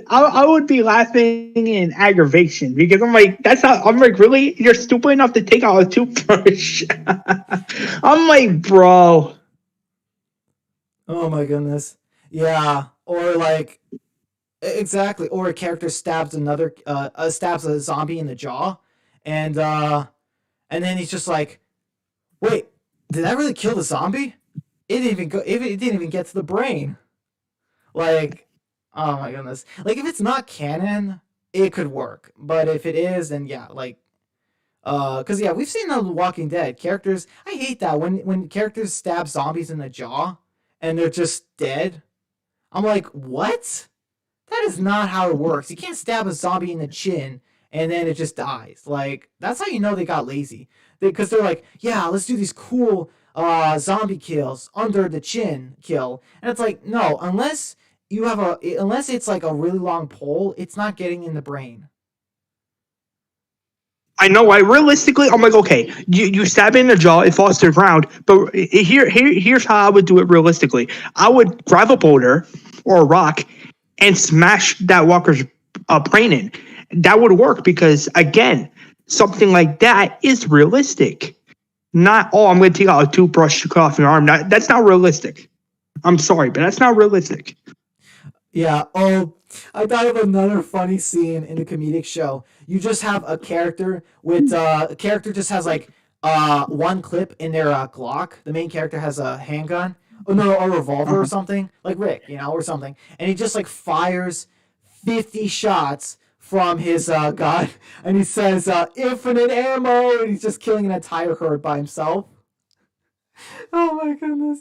I would be laughing in aggravation because I'm like, I'm like, really? You're stupid enough to take out a toothbrush? I'm like, bro. Oh my goodness. Yeah. Or like exactly. Or a character stabs stabs a zombie in the jaw, and then he's just like, wait, did that really kill the zombie? It didn't even go. It didn't even get to the brain. Like, oh my goodness. Like if it's not canon, it could work. But if it is, then yeah, like, because yeah, we've seen on The Walking Dead characters. I hate that when characters stab zombies in the jaw and they're just dead. I'm like, what? That is not how it works. You can't stab a zombie in the chin and then it just dies. Like that's how you know they got lazy. Because they're like, yeah, let's do these cool zombie kills under the chin kill, and it's like, no, unless it's like a really long pole, it's not getting in the brain. I know. Realistically, I'm like, okay, you stab it in the jaw, it falls to the ground. But here's how I would do it realistically. I would grab a boulder or a rock and smash that walker's brain in. That would work because, again, something like that is realistic. Not, oh, I'm going to take out a toothbrush to cut off your arm. That's not realistic. I'm sorry, but that's not realistic. Yeah. Oh, I thought of another funny scene in the comedic show. You just have a character a character just has like one clip in their Glock. The main character has a handgun. Oh no, a revolver or something like Rick, you know, or something, and he just like fires 50 shots from his gun, and he says infinite ammo, and he's just killing an entire herd by himself. Oh my goodness.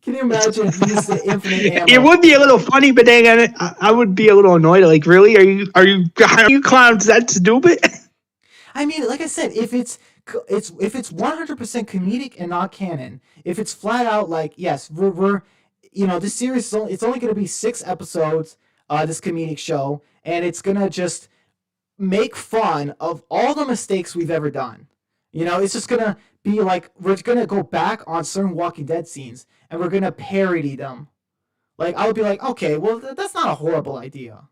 Can you imagine if you used the infinite ammo? It would be a little funny, but then again, I would be a little annoyed. Like, really? Are you clowns that stupid? I mean, like I said, if it's 100% comedic and not canon, if it's flat out like, yes, we're this series it's only going to be 6 episodes, this comedic show, and it's gonna just make fun of all the mistakes we've ever done. You know, it's just gonna be like we're gonna go back on certain Walking Dead scenes and we're gonna parody them. Like I would be like, okay, well that's not a horrible idea.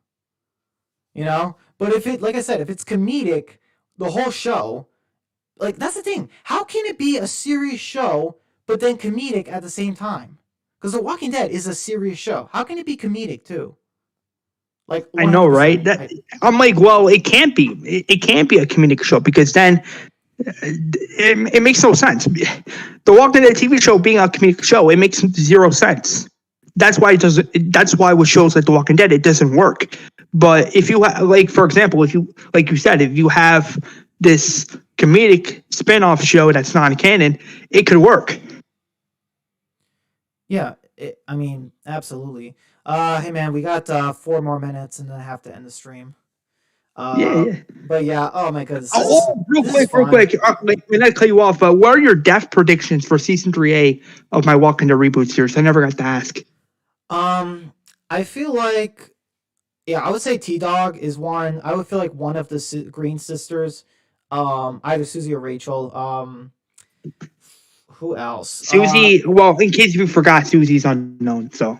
You know, but if it, like I said, if it's comedic, the whole show, like that's the thing. How can it be a serious show but then comedic at the same time? Because The Walking Dead is a serious show. How can it be comedic too? Like 100%. I know, right? I'm like, well, it can't be. It can't be a comedic show because then it makes no sense. The Walking Dead TV show being a comedic show, it makes zero sense. That's why it doesn't. That's why with shows like The Walking Dead, it doesn't work. But if you like, for example, if you like you said, if you have this comedic spin-off show that's non-canon, it could work. Yeah, I mean, absolutely. Hey man, we got 4 more minutes and then I have to end the stream. Yeah. But yeah, oh my goodness. Real quick. Like, when I cut you off, what are your death predictions for season 3A of my Walking Dead Reboot series? I never got to ask. I feel like, yeah, I would say T-Dog is one. I would feel like one of the Green sisters, either Susie or Rachel. Who else? Susie. Well, in case you forgot, Susie's unknown. So.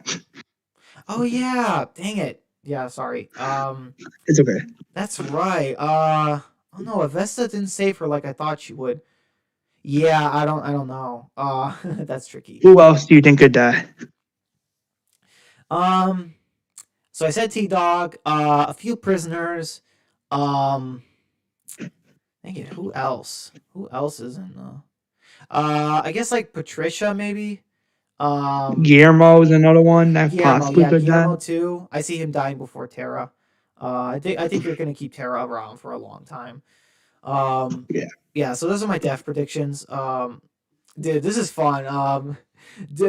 Oh yeah, dang it. Yeah, sorry. It's okay. That's right. Oh no, Avesta didn't save her like I thought she would. Yeah, I don't know. That's tricky. Who else do you think could die? So I said T-Dog, a few prisoners. Dang it, who else? Who else is in I guess like Patricia maybe. Guillermo's another one that possibly could die. Guillermo too. I see him dying before Tara. I think you're gonna keep Tara around for a long time. Yeah. So those are my death predictions. Dude, this is fun.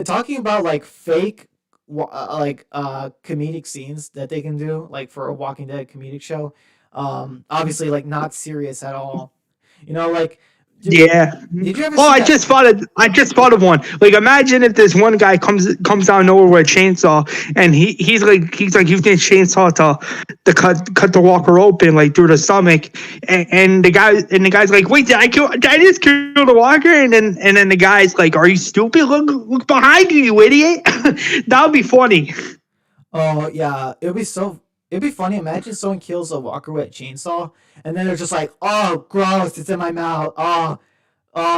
Talking about like fake, comedic scenes that they can do, like for a Walking Dead comedic show. Obviously, like not serious at all. You know, like. Did you ever I just thought of one. Like, imagine if this one guy comes out of nowhere with a chainsaw, and he's using a chainsaw to cut the walker open, like through the stomach, and the guy's like, wait, did I just kill the walker? And then the guy's like, are you stupid? Look behind you, you idiot! That would be funny. Oh yeah, it'd be funny. Imagine someone kills a walker with a chainsaw, and then they're just like, "Oh, gross! It's in my mouth. Oh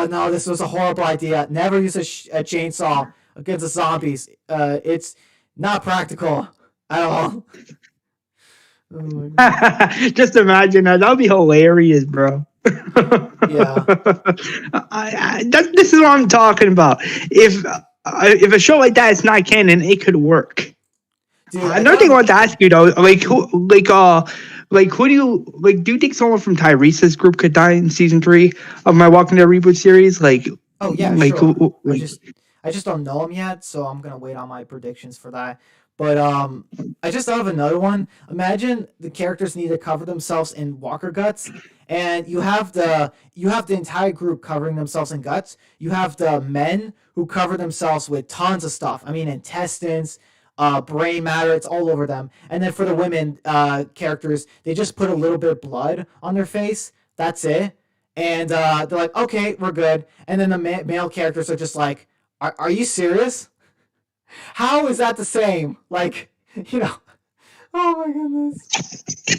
no, this was a horrible idea. Never use a chainsaw against the zombies. It's not practical at all." Oh just imagine that. That'd be hilarious, bro. Yeah. This is what I'm talking about. If a show like that is not canon, it could work. Dude, another thing I wanted to ask you though, who do you think someone from Tyrese's group could die in season 3 of my Walking Dead Reboot series? Like, oh yeah, sure. I just don't know them yet, so I'm gonna wait on my predictions for that. But I just thought of another one. Imagine the characters need to cover themselves in walker guts, and you have the entire group covering themselves in guts. You have the men who cover themselves with tons of stuff. I mean, intestines. Brain matter, it's all over them. And then for the women characters, they just put a little bit of blood on their face. That's it. And they're like, okay, we're good. And then the male characters are just like, are you serious? How is that the same? Like, you know, oh my goodness.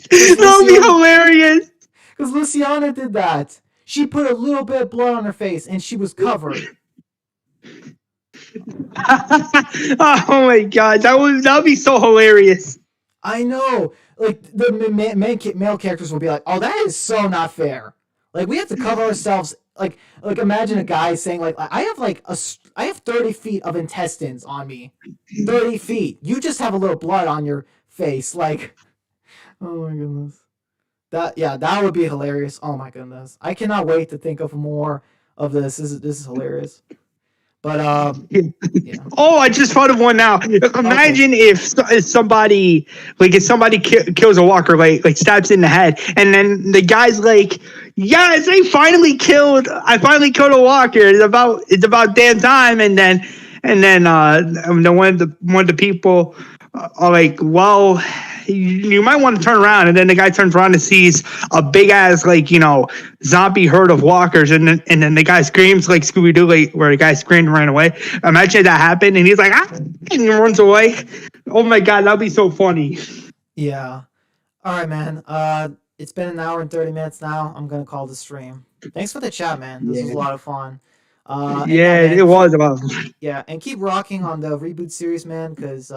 That would be hilarious. Because Luciana did that. She put a little bit of blood on her face and she was covered. Oh my god, that would be so hilarious. I know. Like the male characters will be like, "Oh, that is so not fair. Like we have to cover ourselves. Like imagine a guy saying like, I have 30 feet of intestines on me. 30 feet. You just have a little blood on your face. Like, oh my goodness. That would be hilarious. Oh my goodness. I cannot wait to think of more of this. This is hilarious. But yeah. Oh, I just thought of one now. Imagine if somebody kills a walker, like stabs in the head, and then the guy's like, "Yes, I finally killed a walker. It's about damn time." And then one of the people are like, "Well, you might want to turn around. And then the guy turns around and sees a big ass, like, zombie herd of walkers. And then the guy screams like Scooby-Doo, like, where the guy screamed and ran away. Imagine that happened. And he's like, and he runs away. Oh my God, that'd be so funny. Yeah. All right, man. It's been an hour and 30 minutes now. I'm going to call the stream. Thanks for the chat, man. This was a lot of fun. Yeah, man, it was about. Yeah, and keep rocking on the Reboot series, man, because,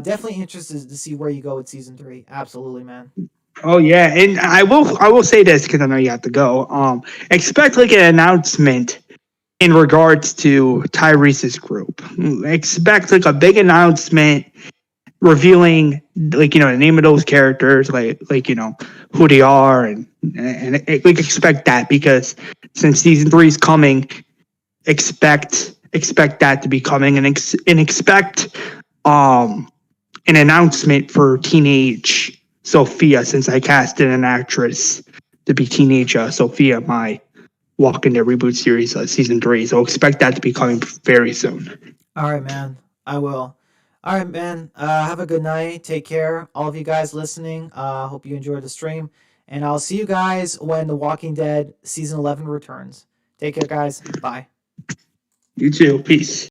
definitely interested to see where you go with season 3. Absolutely, man. Oh yeah, and I will say this because I know you have to go. Expect like an announcement in regards to Tyrese's group. Expect like a big announcement revealing like the name of those characters, like who they are, and we expect that because since season 3 is coming, expect that to be coming, and expect an announcement for teenage Sophia, since I casted an actress to be teenage Sophia, my Walking Dead Reboot series season 3. So expect that to be coming very soon. All right, man. I will. All right, man. Have a good night. Take care. All of you guys listening. Hope you enjoyed the stream. And I'll see you guys when The Walking Dead season 11 returns. Take care, guys. Bye. You too. Peace.